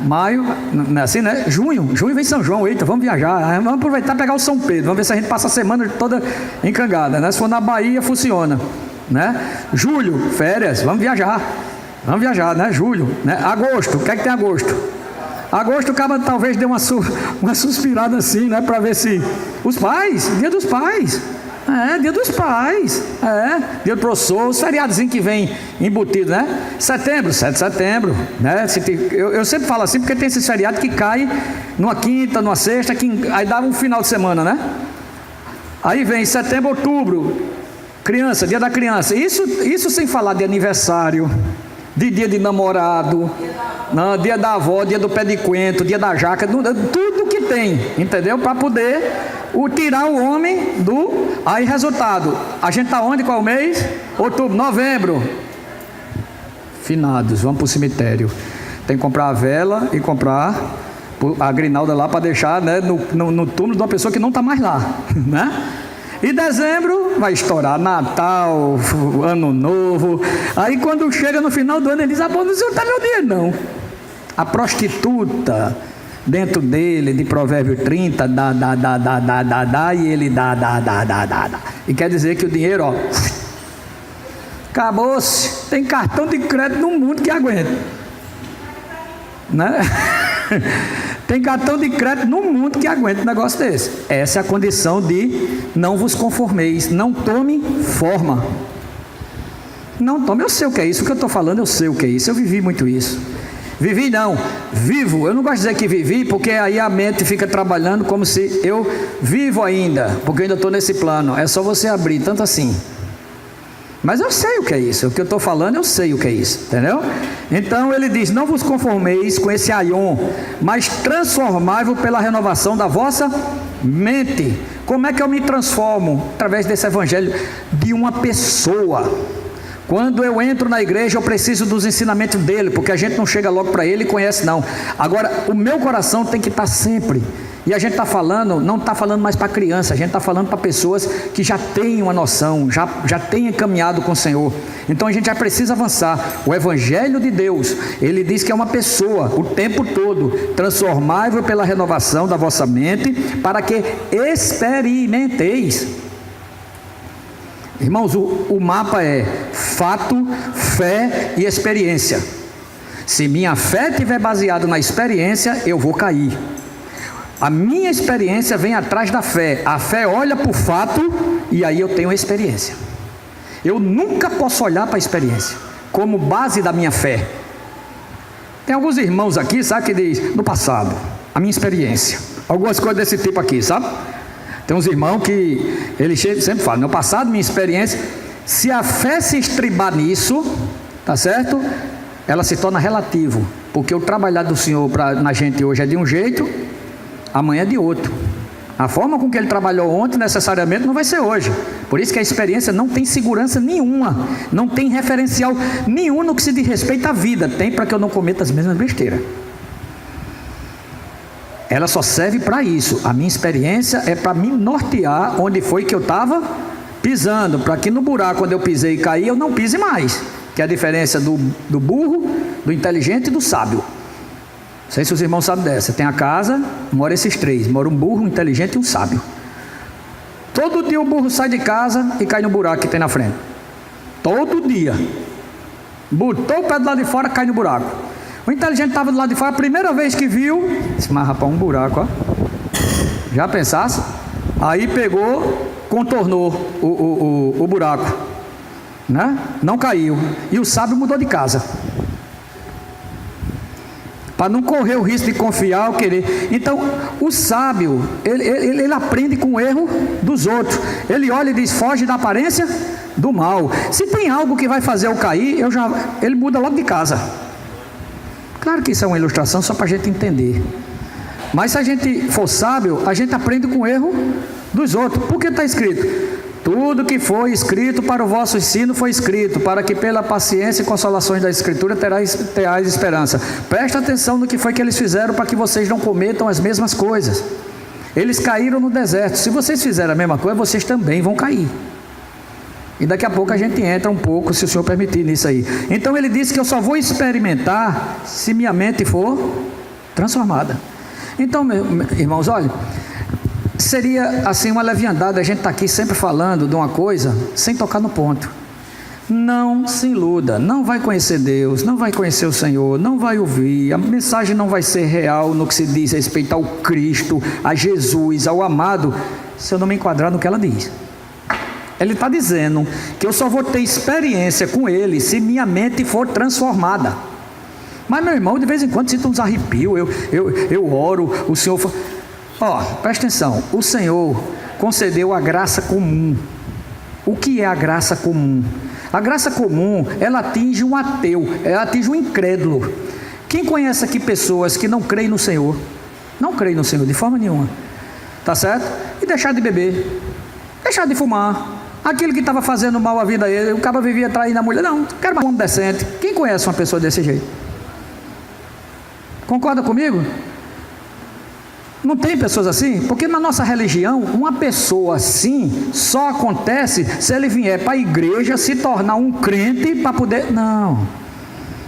Maio, não é assim, né? Junho vem São João, eita, vamos viajar, vamos aproveitar e pegar o São Pedro, vamos ver se a gente passa a semana toda encangada, né? Se for na Bahia, funciona, né? Julho, férias, vamos viajar, né? Julho, né? Agosto, o que é que tem agosto? Agosto o cara talvez dê uma suspirada assim, né? Para ver se os pais, dia dos pais. Dia dos pais, dia do professor, os feriados que vem embutido, né? Setembro, 7 de setembro, né? Eu sempre falo assim porque tem esses feriados que caem numa quinta, numa sexta, aí dá um final de semana, né? Aí vem setembro, outubro, criança, dia da criança, isso sem falar de aniversário, de dia de namorado, dia da avó, dia do pé de coentro, dia da jaca, tudo que tem, entendeu? Para poder tirar o homem do... Aí resultado, a gente está onde, qual mês? Outubro, novembro, finados, vamos para o cemitério, tem que comprar a vela e comprar a grinalda lá para deixar, né, no túmulo de uma pessoa que não está mais lá, né? E dezembro vai estourar Natal, Ano Novo. Aí quando chega no final do ano ele diz: ah, bom, não sei onde está meu dinheiro não. A prostituta dentro dele, de Provérbio 30, dá, e ele dá. E quer dizer que o dinheiro, ó, acabou-se. Tem cartão de crédito no mundo que aguenta, né? Tem cartão de crédito no mundo que aguenta um negócio desse. Essa é a condição de não vos conformeis, não tome forma. Não tome, eu sei o que é isso, o que eu estou falando, eu sei o que é isso, eu vivi muito isso. Vivi não, vivo. Eu não gosto de dizer que vivi, porque aí a mente fica trabalhando como se eu vivo ainda, porque eu ainda estou nesse plano. É só você abrir, tanto assim. Mas eu sei o que é isso, o que eu estou falando eu sei o que é isso, entendeu? Então ele diz: não vos conformeis com esse Aion, mas transformai-vos pela renovação da vossa mente. Como é que eu me transformo? Através desse evangelho de uma pessoa. Quando eu entro na igreja eu preciso dos ensinamentos dele, porque a gente não chega logo para ele e conhece não. Agora o meu coração tem que estar sempre. E a gente está falando, não está falando mais para criança, a gente está falando para pessoas que já têm uma noção, já têm caminhado com o Senhor. Então a gente já precisa avançar. O Evangelho de Deus, ele diz que é uma pessoa, o tempo todo. Transformai-vos pela renovação da vossa mente, para que experimenteis. Irmãos, o mapa é fato, fé e experiência. Se minha fé estiver baseada na experiência, eu vou cair. A minha experiência vem atrás da fé. A fé olha para o fato e aí eu tenho a experiência. Eu nunca posso olhar para a experiência como base da minha fé. Tem alguns irmãos aqui, sabe, que diz: no passado, a minha experiência. Algumas coisas desse tipo aqui, sabe? Tem uns irmãos que eles sempre falam: no passado, minha experiência. Se a fé se estribar nisso, tá certo? ela se torna relativo, porque o trabalhar do Senhor na gente hoje é de um jeito, amanhã é de outro. A forma com que ele trabalhou ontem necessariamente não vai ser hoje. Por isso que a experiência não tem segurança nenhuma, não tem referencial nenhum no que se diz respeito à vida. Tem para que eu não cometa as mesmas besteiras. Ela só serve para isso. A minha experiência é para me nortear onde foi que eu estava pisando, para que no buraco onde eu pisei e caí eu não pise mais. Que é a diferença do burro, do inteligente e do sábio. Não sei se os irmãos sabem dessa. Tem a casa, mora esses três. Mora um burro, um inteligente e um sábio. Todo dia o burro sai de casa e cai no buraco que tem na frente. Todo dia. Botou o pé do lado de fora, cai no buraco. O inteligente estava do lado de fora, a primeira vez que viu, disse, mas rapaz, um buraco, ó. Já pensasse? Aí pegou, contornou o buraco, né? Não caiu. E o sábio mudou de casa, para não correr o risco de confiar ou querer. Então, o sábio, ele aprende com o erro dos outros. Ele olha e diz, foge da aparência do mal. Se tem algo que vai fazer eu cair, ele muda logo de casa. Claro que isso é uma ilustração só para a gente entender. Mas se a gente for sábio, a gente aprende com o erro dos outros. Porque está escrito, tudo que foi escrito para o vosso ensino foi escrito, para que pela paciência e consolações da Escritura tenhais esperança. Presta atenção no que foi que eles fizeram para que vocês não cometam as mesmas coisas. Eles caíram no deserto. Se vocês fizerem a mesma coisa, vocês também vão cair. E daqui a pouco a gente entra um pouco, se o Senhor permitir, nisso aí. Então ele disse que eu só vou experimentar se minha mente for transformada. Então, irmãos, olha, seria assim uma leviandade a gente estar aqui sempre falando de uma coisa sem tocar no ponto. Não se iluda, não vai conhecer Deus, não vai conhecer o Senhor, não vai ouvir, a mensagem não vai ser real no que se diz respeito ao Cristo, a Jesus, ao amado, se eu não me enquadrar no que ela diz. Ele está dizendo que eu só vou ter experiência com Ele se minha mente for transformada. Mas meu irmão, de vez em quando sinto uns arrepios, eu oro, o Senhor... presta atenção, o Senhor concedeu a graça comum. O que é a graça comum? A graça comum, ela atinge um ateu, ela atinge um incrédulo. Quem conhece aqui pessoas que não creem no Senhor? Não creem no Senhor de forma nenhuma, tá certo? E deixar de beber, deixar de fumar, aquilo que estava fazendo mal à vida dele, o cara vivia traindo a mulher, não, quero mais um homem decente. Quem conhece uma pessoa desse jeito? Concorda comigo? Não tem pessoas assim? Porque na nossa religião, uma pessoa assim só acontece se ele vier para a igreja se tornar um crente para poder... Não,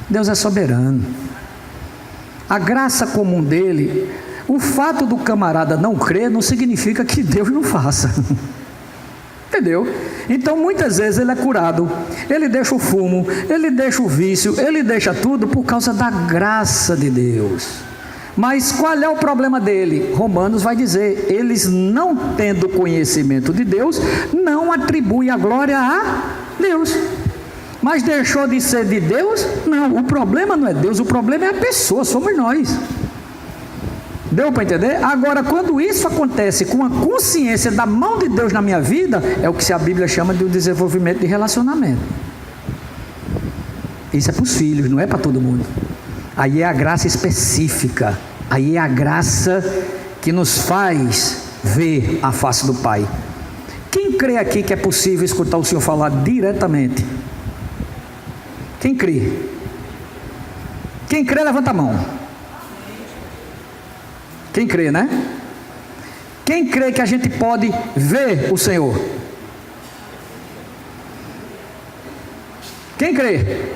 Deus é soberano. A graça comum dele, o fato do camarada não crer não significa que Deus não faça. Entendeu? Então muitas vezes ele é curado, ele deixa o fumo, ele deixa o vício, ele deixa tudo por causa da graça de Deus. Mas qual é o problema dele? Romanos vai dizer, eles não tendo conhecimento de Deus, não atribuem a glória a Deus. Mas deixou de ser de Deus? Não, o problema não é Deus, o problema é a pessoa, somos nós. Deu para entender? Agora, quando isso acontece com a consciência da mão de Deus na minha vida, é o que a Bíblia chama de um desenvolvimento de relacionamento. Isso é para os filhos, não é para todo mundo. Aí é a graça específica, aí é a graça que nos faz ver a face do Pai. Quem crê aqui que é possível escutar o Senhor falar diretamente? Quem crê? Quem crê, levanta a mão. Quem crê, né? Quem crê que a gente pode ver o Senhor? Quem crê?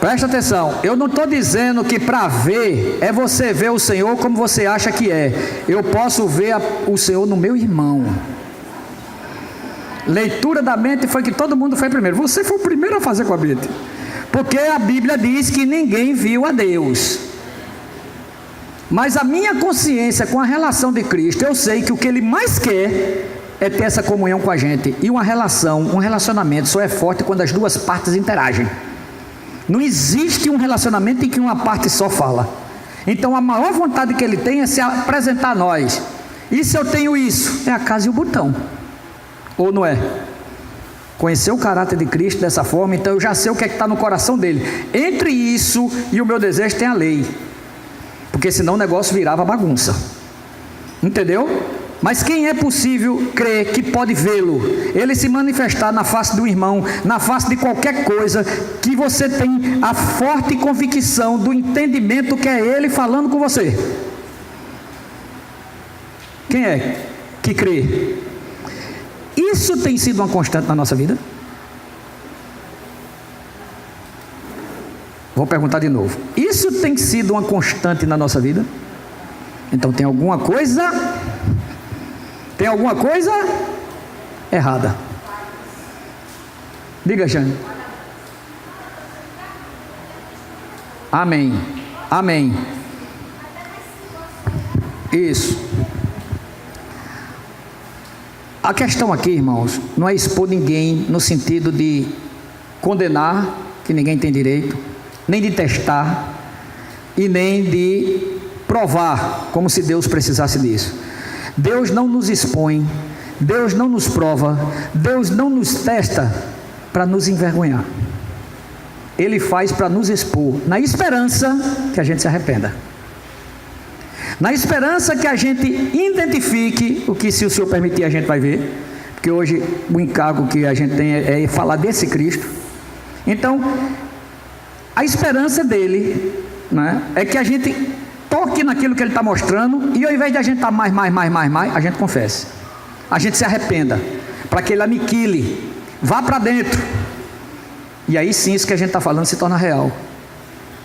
Presta atenção, eu não estou dizendo que para ver é você ver o Senhor como você acha que é. Eu posso ver o Senhor no meu irmão. Leitura da mente foi que todo mundo foi primeiro. Você foi o primeiro a fazer com a mente. Porque a Bíblia diz que ninguém viu a Deus. Mas a minha consciência com a relação de Cristo, eu sei que o que Ele mais quer é ter essa comunhão com a gente. E uma relação, um relacionamento só é forte quando as duas partes interagem. Não existe um relacionamento em que uma parte só fala. Então a maior vontade que Ele tem é se apresentar a nós. E se eu tenho isso? É a casa e o botão. Ou não é? conhecer o caráter de Cristo dessa forma, então eu já sei o que é que está no coração dele. Entre isso e o meu desejo tem a lei, porque senão o negócio virava bagunça, entendeu? Mas quem é possível crer que pode vê-lo, ele se manifestar na face do irmão, na face de qualquer coisa, que você tem a forte convicção do entendimento que é ele falando com você? Quem é que crê? Isso tem sido uma constante na nossa vida? Vou perguntar de novo. Isso tem sido uma constante na nossa vida? Então tem alguma coisa errada. Diga, Jane. Amém. Amém. Isso. A questão aqui, irmãos, não é expor ninguém no sentido de condenar, que ninguém tem direito, nem de testar e nem de provar, como se Deus precisasse disso. Deus não nos expõe, Deus não nos prova, Deus não nos testa para nos envergonhar. Ele faz para nos expor, na esperança que a gente se arrependa, na esperança que a gente identifique o que, se o Senhor permitir, a gente vai ver, porque hoje o encargo que a gente tem é falar desse Cristo. Então, a esperança dele, né, é que a gente toque naquilo que ele está mostrando, e ao invés de a gente estar mais, a gente confesse, a gente se arrependa, para que ele aniquile, vá para dentro, e aí sim isso que a gente está falando se torna real.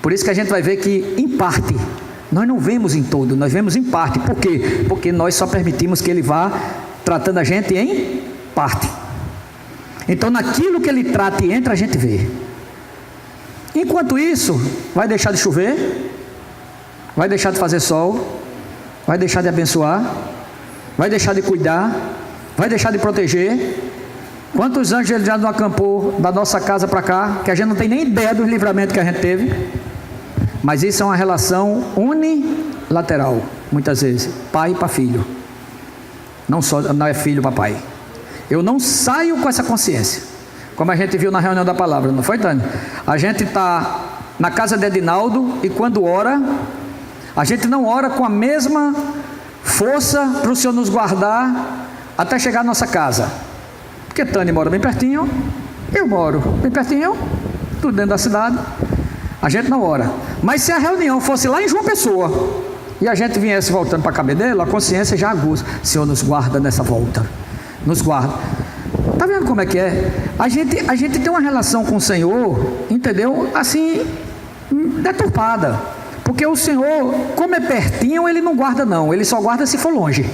Por isso que a gente vai ver que em parte, nós não vemos em todo, nós vemos em parte. Por quê? Porque nós só permitimos que ele vá tratando a gente em parte. Então naquilo que ele trata e entra, a gente vê. Enquanto isso, vai deixar de chover, vai deixar de fazer sol, vai deixar de abençoar, vai deixar de cuidar, vai deixar de proteger. Quantos anjos ele já não acampou da nossa casa para cá, que a gente não tem nem ideia dos livramentos que a gente teve. Mas isso é uma relação unilateral, muitas vezes, pai para filho, não é filho para pai. Eu não saio com essa consciência, como a gente viu na reunião da palavra, não foi, Tânia? A gente está na casa de Edinaldo, e quando ora, a gente não ora com a mesma força para o Senhor nos guardar até chegar à nossa casa, porque Tânia mora bem pertinho, eu moro bem pertinho, tudo dentro da cidade. A gente não ora. Mas se a reunião fosse lá em João Pessoa e a gente viesse voltando para Cabedelo, a consciência já aguça. Senhor, nos guarda nessa volta, nos guarda. Está vendo como é que é? A gente tem uma relação com o Senhor, entendeu? Assim, deturpada. Porque o Senhor, como é pertinho, ele não guarda não, ele só guarda se for longe.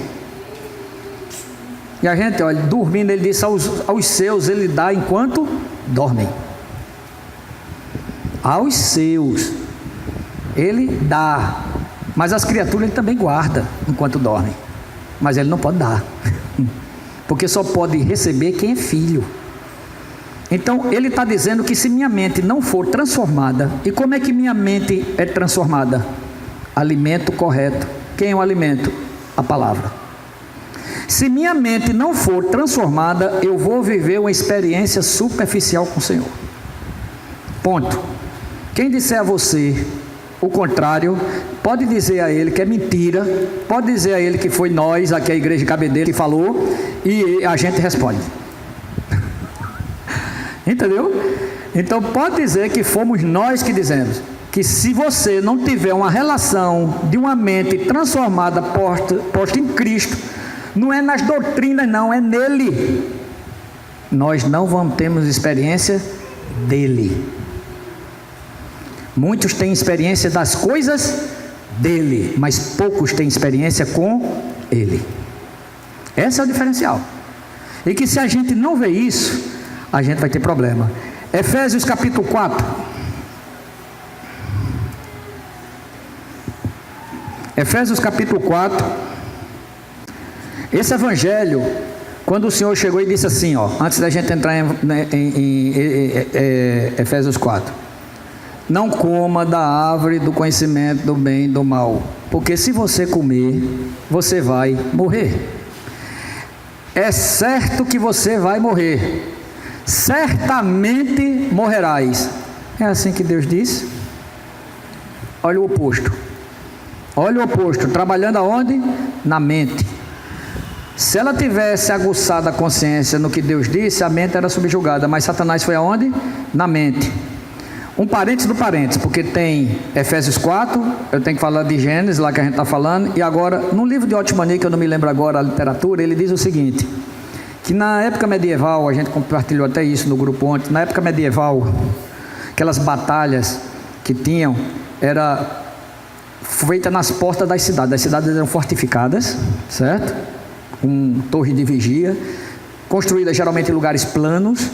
E a gente, olha, dormindo, ele disse aos seus, ele dá enquanto dormem. Aos seus ele dá, mas as criaturas ele também guarda enquanto dormem, mas ele não pode dar, porque só pode receber quem é filho. Então ele está dizendo que se minha mente não for transformada, e como é que minha mente é transformada? Alimento correto. Quem é o alimento? A palavra. Se minha mente não for transformada, eu vou viver uma experiência superficial com o Senhor. Ponto. Quem disser a você o contrário, pode dizer a ele que é mentira, pode dizer a ele que foi nós, aqui a igreja de Cabedelo, que falou, e a gente responde. Entendeu? Então pode dizer que fomos nós que dizemos, que se você não tiver uma relação de uma mente transformada, posta em Cristo, não é nas doutrinas não, é nele, nós não vamos ter experiência dele. Muitos têm experiência das coisas dele, mas poucos têm experiência com ele. Esse é o diferencial. E que se a gente não vê isso, a gente vai ter problema. Efésios capítulo 4. Efésios capítulo 4. Esse evangelho, quando o Senhor chegou e disse assim, ó, antes da gente entrar em Efésios 4. Não coma da árvore do conhecimento do bem e do mal, porque se você comer, você vai morrer. É certo que você vai morrer. certamente morrerás. É assim que Deus diz? Olha o oposto. Olha o oposto. Trabalhando aonde? Na mente. Se ela tivesse aguçado a consciência no que Deus disse, a mente era subjugada. Mas Satanás foi aonde? Na mente. Um parênteses do parênteses, porque tem Efésios 4, eu tenho que falar de Gênesis, lá que a gente está falando, e agora, no livro de Otmani, que eu não me lembro agora a literatura, ele diz o seguinte, que na época medieval, a gente compartilhou até isso no grupo ontem, na época medieval, aquelas batalhas que tinham, era feita nas portas das cidades eram fortificadas, certo? Com torre de vigia, construídas geralmente em lugares planos,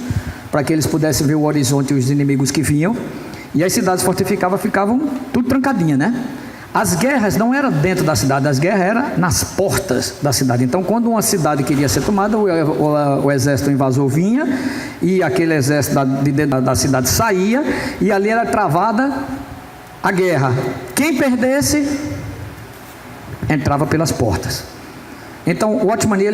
para que eles pudessem ver o horizonte e os inimigos que vinham, e as cidades fortificadas ficavam tudo trancadinha, né? As guerras não eram dentro da cidade, as guerras eram nas portas da cidade. Então, quando uma cidade queria ser tomada, o exército invasor vinha, e aquele exército de dentro da cidade saía, e ali era travada a guerra. Quem perdesse, entrava pelas portas. Então, o Otmani,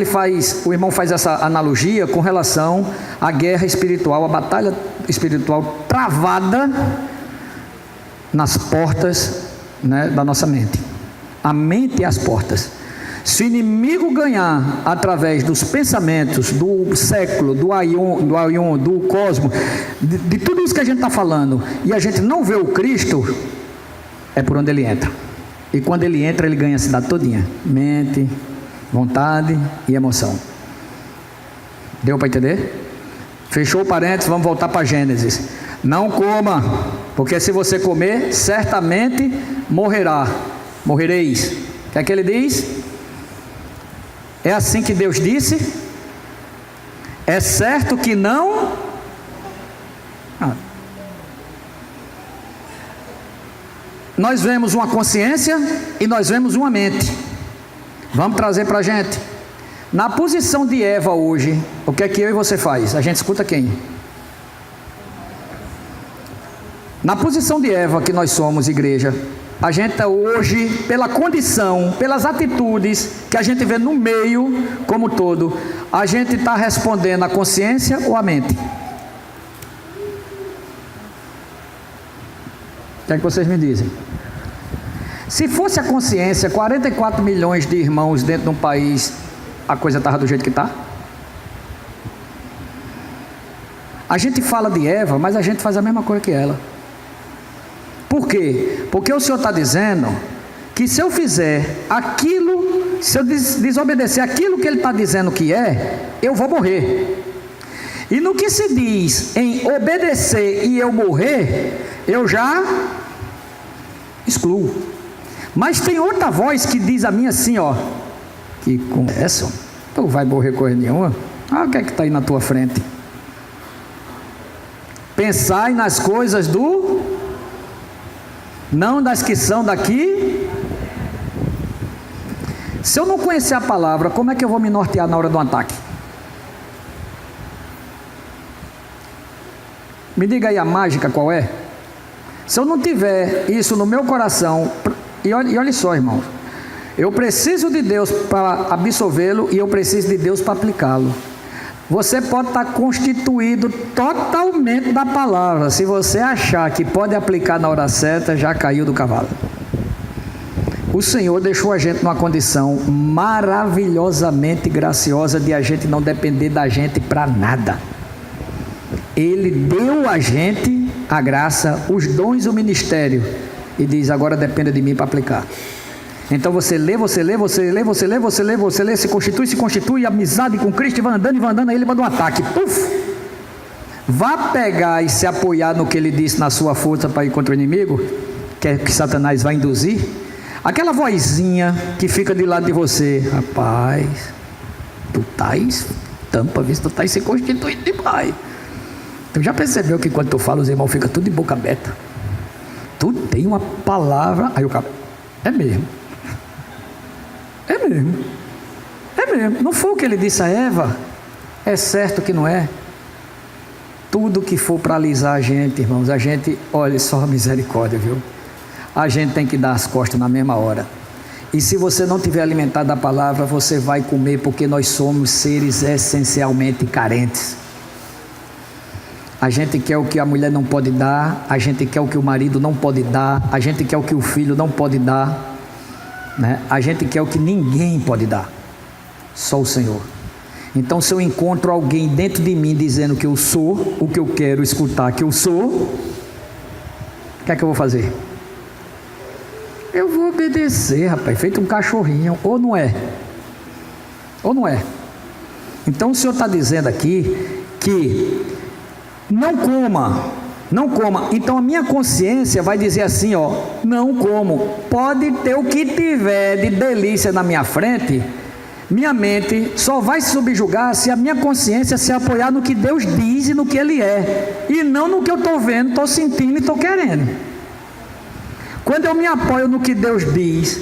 o irmão faz essa analogia com relação à guerra espiritual, a batalha espiritual travada nas portas, né, da nossa mente. A mente e as portas. Se o inimigo ganhar através dos pensamentos, do século, do aion, do cosmos, de tudo isso que a gente está falando, e a gente não vê o Cristo, é por onde ele entra. E quando ele entra, ele ganha a cidade todinha. Mente, vontade e emoção. Deu para entender? Fechou o parênteses, vamos voltar para Gênesis. Não coma, porque se você comer, certamente morrereis. O que é que ele diz? É assim que Deus disse? É certo que não? Nós vemos uma consciência e nós vemos uma mente. Vamos trazer para a gente. Na posição de Eva hoje, o que é que eu e você faz? A gente escuta quem? Na posição de Eva que nós somos, igreja, a gente hoje, pela condição, pelas atitudes que a gente vê no meio como todo, a gente está respondendo à consciência ou à mente? O que é que vocês me dizem? Se fosse a consciência, 44 milhões de irmãos dentro de um país, a coisa estava do jeito que está? A gente fala de Eva, mas a gente faz a mesma coisa que ela. Por quê? Porque o Senhor está dizendo que se eu fizer aquilo, se eu desobedecer aquilo que Ele está dizendo que é, eu vou morrer. E no que se diz em obedecer e eu morrer, eu já excluo. Mas tem outra voz que diz a mim assim, ó, que conversa, tu vai morrer coisa nenhuma. O que é que está aí na tua frente? Pensai nas coisas não das que são daqui. Se eu não conhecer a palavra, como é que eu vou me nortear na hora do ataque? Me diga aí a mágica qual é? Se eu não tiver isso no meu coração, e olha só, irmãos, eu preciso de Deus para absolvê-lo e eu preciso de Deus para aplicá-lo. Você pode estar constituído totalmente da palavra. Se você achar que pode aplicar na hora certa, já caiu do cavalo. O Senhor deixou a gente numa condição maravilhosamente graciosa de a gente não depender da gente para nada. Ele deu a gente a graça, os dons e o ministério, e diz: agora dependa de mim para aplicar. Então você lê, se constitui, amizade com Cristo, e vai andando, aí ele manda um ataque, puf! Vá pegar e se apoiar no que ele disse na sua força para ir contra o inimigo, que é que Satanás vai induzir. Aquela vozinha que fica de lado de você: rapaz, tu estás tampa, visto, tu estás se constituindo demais. Tu já percebeu que quando tu fala, os irmãos ficam tudo de boca aberta? Tu tem uma palavra. Aí o cara: é mesmo. É mesmo. É mesmo. Não foi o que ele disse a Eva? É certo que não é? Tudo que for para alisar a gente, irmãos, a gente, olha só a misericórdia, viu? A gente tem que dar as costas na mesma hora. E se você não tiver alimentado da palavra, você vai comer, porque nós somos seres essencialmente carentes. A gente quer o que a mulher não pode dar, a gente quer o que o marido não pode dar, a gente quer o que o filho não pode dar, né? A gente quer o que ninguém pode dar, só o Senhor. Então, se eu encontro alguém dentro de mim dizendo que eu sou o que eu quero escutar que eu sou, o que é que eu vou fazer? Eu vou obedecer, rapaz, feito um cachorrinho, ou não é? Ou não é? Então o Senhor está dizendo aqui que não coma, não coma. Então a minha consciência vai dizer assim, ó, não como. Pode ter o que tiver de delícia na minha frente, minha mente só vai se subjugar se a minha consciência se apoiar no que Deus diz e no que Ele é, e não no que eu estou vendo, estou sentindo e estou querendo. Quando eu me apoio no que Deus diz,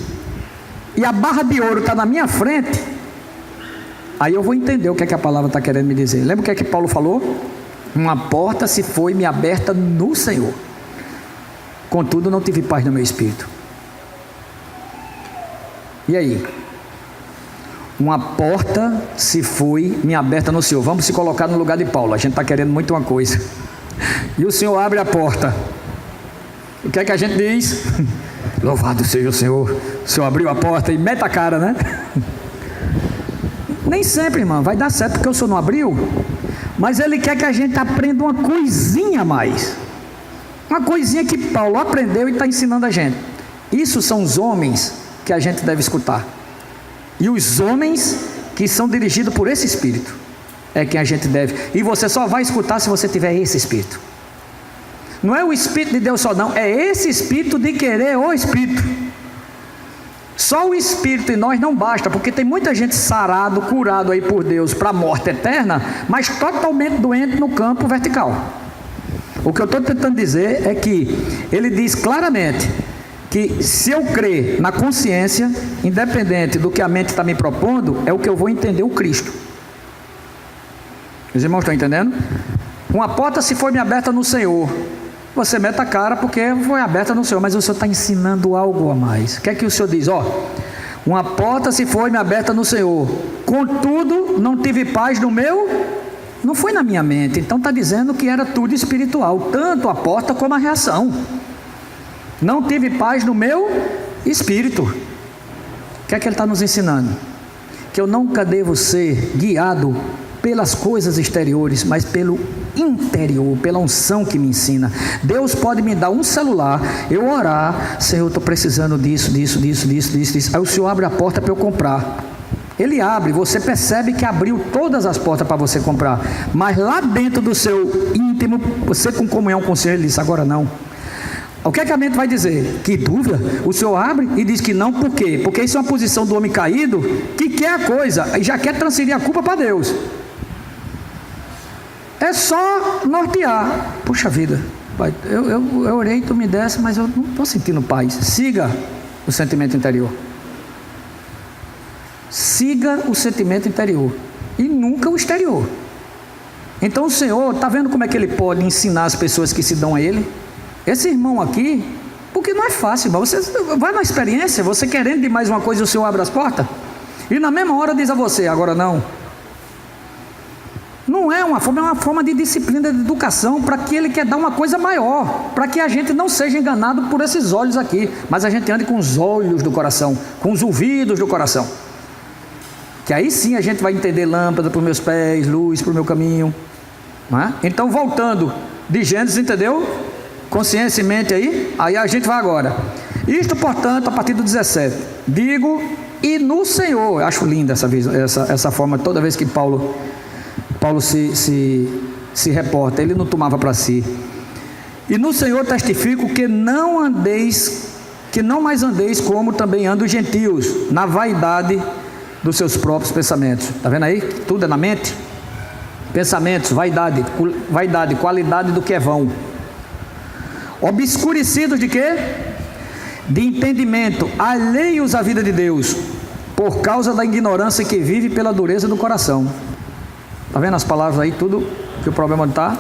e a barra de ouro está na minha frente, aí eu vou entender o que é que a palavra está querendo me dizer. Lembra o que é que Paulo falou? Uma porta se foi-me aberta no Senhor, contudo não tive paz no meu espírito. E aí? Uma porta se foi-me aberta no Senhor. Vamos se colocar no lugar de Paulo. A gente está querendo muito uma coisa, e o Senhor abre a porta. O que é que a gente diz? Louvado seja o Senhor abriu a porta e mete a cara, né? Nem sempre, irmão, vai dar certo porque o Senhor não abriu, mas Ele quer que a gente aprenda uma coisinha a mais, uma coisinha que Paulo aprendeu e está ensinando a gente. Isso são os homens que a gente deve escutar, e os homens que são dirigidos por esse Espírito é quem a gente deve, e você só vai escutar se você tiver esse Espírito. Não é o Espírito de Deus só não, é esse Espírito de querer o Espírito. Só o Espírito em nós não basta, porque tem muita gente sarado, curado aí por Deus para a morte eterna, mas totalmente doente no campo vertical. O que eu estou tentando dizer é que ele diz claramente que se eu crer na consciência, independente do que a mente está me propondo, é o que eu vou entender o Cristo. Os irmãos estão entendendo? Uma porta se foi me aberta no Senhor, você mete a cara porque foi aberta no Senhor, mas o Senhor está ensinando algo a mais. O que é que o Senhor diz? Uma porta se foi me aberta no Senhor, contudo não tive paz no meu, não foi na minha mente. Então está dizendo que era tudo espiritual, tanto a porta como a reação. Não tive paz no meu espírito. O que é que ele está nos ensinando? Que eu nunca devo ser guiado pelas coisas exteriores, mas pelo interior, pela unção que me ensina. Deus pode me dar um celular, eu orar, Senhor, eu estou precisando disso. Aí o Senhor abre a porta para eu comprar. Ele abre, você percebe que abriu todas as portas para você comprar, mas lá dentro do seu íntimo, você com comunhão com o Senhor, ele disse, agora não. O que é que a mente vai dizer? Que dúvida? O Senhor abre e diz que não, por quê? Porque isso é uma posição do homem caído, que quer a coisa, e já quer transferir a culpa para Deus. É só nortear. Puxa vida, pai, eu orei, tu me desse, mas eu não estou sentindo paz. Siga o sentimento interior. Siga o sentimento interior e nunca o exterior. Então o Senhor, está vendo como é que Ele pode ensinar as pessoas que se dão a Ele? Esse irmão aqui, porque não é fácil, irmão. Você vai na experiência, você querendo de mais uma coisa, o Senhor abre as portas, e na mesma hora diz a você, agora não. Não é uma forma, é uma forma de disciplina, de educação, para que Ele quer dar uma coisa maior, para que a gente não seja enganado por esses olhos aqui, mas a gente ande com os olhos do coração, com os ouvidos do coração, que aí sim a gente vai entender lâmpada para os meus pés, luz para o meu caminho, não é? Então voltando de Gênesis, entendeu? Consciência e mente aí a gente vai agora. Isto, portanto, a partir do 17, digo, e no Senhor, eu acho linda essa forma, toda vez que Paulo se reporta, ele não tomava para si. E no Senhor testifico que não mais andeis como também andam os gentios, na vaidade dos seus próprios pensamentos. Está vendo aí? Tudo é na mente. Pensamentos, vaidade, qualidade do que é vão. Obscurecidos de quê? De entendimento, alheios à vida de Deus, por causa da ignorância que vive pela dureza do coração. Está vendo as palavras aí, tudo que o problema está?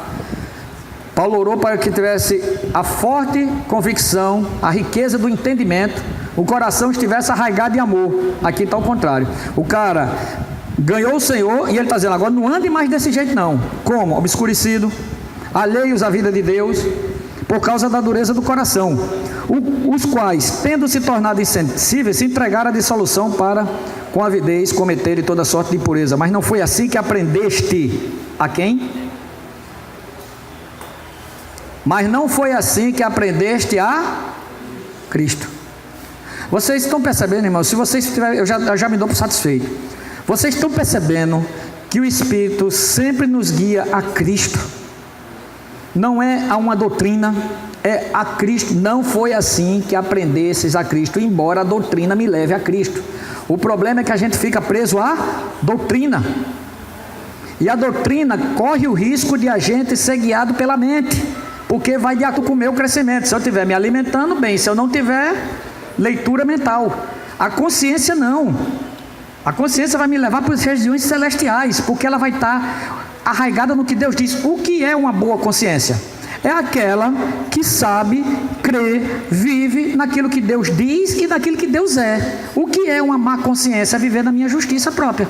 Paulo orou para que tivesse a forte convicção, a riqueza do entendimento, o coração estivesse arraigado em amor. Aqui está o contrário. O cara ganhou o Senhor e ele está dizendo, agora não ande mais desse jeito não. Como? Obscurecido, alheios à vida de Deus, por causa da dureza do coração, os quais, tendo se tornado insensíveis, se entregaram à dissolução para, com avidez, cometerem toda sorte de impureza. Mas não foi assim que aprendeste a quem? Mas não foi assim que aprendeste a Cristo. Vocês estão percebendo, irmãos? Se vocês tiverem, eu já me dou por satisfeito. Vocês estão percebendo que o Espírito sempre nos guia a Cristo? Não é a uma doutrina, é a Cristo. Não foi assim que aprendesses a Cristo, embora a doutrina me leve a Cristo. O problema é que a gente fica preso à doutrina. E a doutrina corre o risco de a gente ser guiado pela mente, porque vai de acordo com o meu crescimento. Se eu estiver me alimentando bem, se eu não tiver leitura mental. A consciência não. A consciência vai me levar para as regiões celestiais, porque ela vai estar arraigada no que Deus diz. O que é uma boa consciência? É aquela que sabe, crê, vive naquilo que Deus diz e naquilo que Deus é. O que é uma má consciência? É viver na minha justiça própria.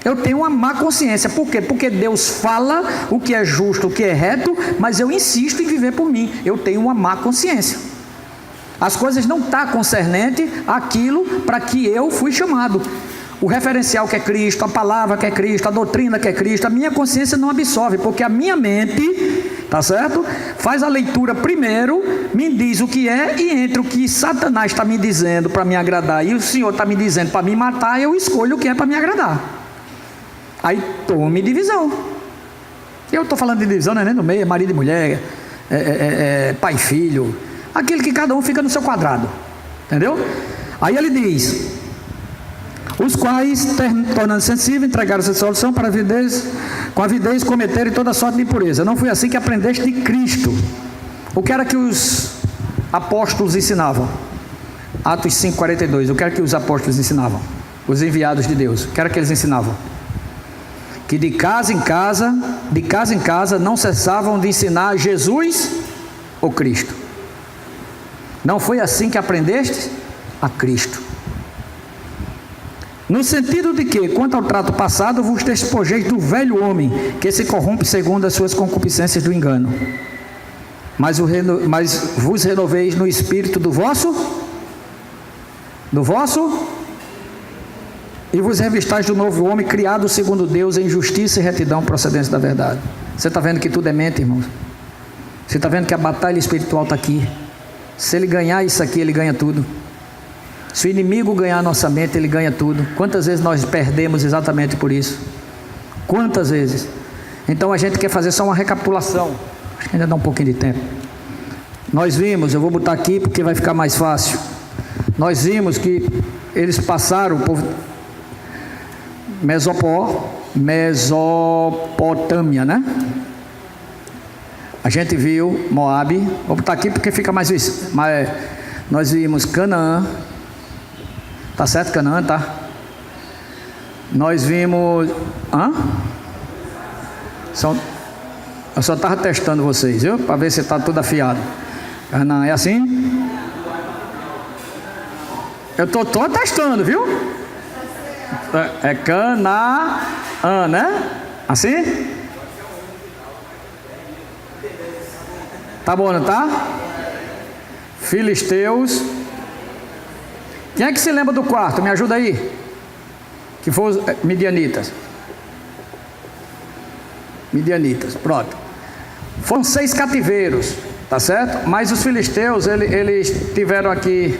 Eu tenho uma má consciência. Por quê? Porque Deus fala o que é justo, o que é reto, mas eu insisto em viver por mim. Eu tenho uma má consciência. As coisas não estão concernentes àquilo para que eu fui chamado. O referencial que é Cristo, a palavra que é Cristo, a doutrina que é Cristo, a minha consciência não absorve, porque a minha mente, tá certo? Faz a leitura primeiro, me diz o que é, e entre o que Satanás está me dizendo para me agradar e o Senhor está me dizendo para me matar, eu escolho o que é para me agradar. Aí tome divisão. Eu estou falando de divisão, não é nem no meio, é marido e mulher, pai e filho, aquele que cada um fica no seu quadrado, entendeu? Aí ele diz: os quais, tornando-se sensíveis, entregaram-se à solução para com avidez cometerem toda sorte de impureza. Não foi assim que aprendeste de Cristo. O que era que os apóstolos ensinavam? Atos 5,42. O que era que os apóstolos ensinavam? Os enviados de Deus. O que era que eles ensinavam? Que de casa em casa, não cessavam de ensinar Jesus ou Cristo. Não foi assim que aprendeste a Cristo. No sentido de que, quanto ao trato passado, vos despojeis do velho homem, que se corrompe segundo as suas concupiscências do engano. Mas vos renoveis no espírito do vosso, e vos revistais do novo homem, criado segundo Deus, em justiça e retidão, procedência da verdade. Você está vendo que tudo é mente, irmãos? Você está vendo que a batalha espiritual está aqui. Se ele ganhar isso aqui, ele ganha tudo. Se o inimigo ganhar a nossa mente, ele ganha tudo. Quantas vezes nós perdemos exatamente por isso? Quantas vezes? Então a gente quer fazer só uma recapitulação. Acho que ainda dá um pouquinho de tempo. Nós vimos, eu vou botar aqui porque vai ficar mais fácil. Nós vimos que eles passaram por Mesopotâmia, né? A gente viu Moabe. Vou botar aqui porque fica mais isso. Mas nós vimos Canaã. Tá certo, Canaã, tá? Nós vimos... Eu só estava testando vocês, viu? Para ver se está tudo afiado. Canaã, é assim? Eu tô testando, viu? É Canaã, né? Assim? Tá bom, não tá? Filisteus. Quem é que se lembra do quarto? Me ajuda aí. Que foi os midianitas. Pronto. Foram 6 cativeiros, tá certo? Mas os filisteus, eles tiveram aqui...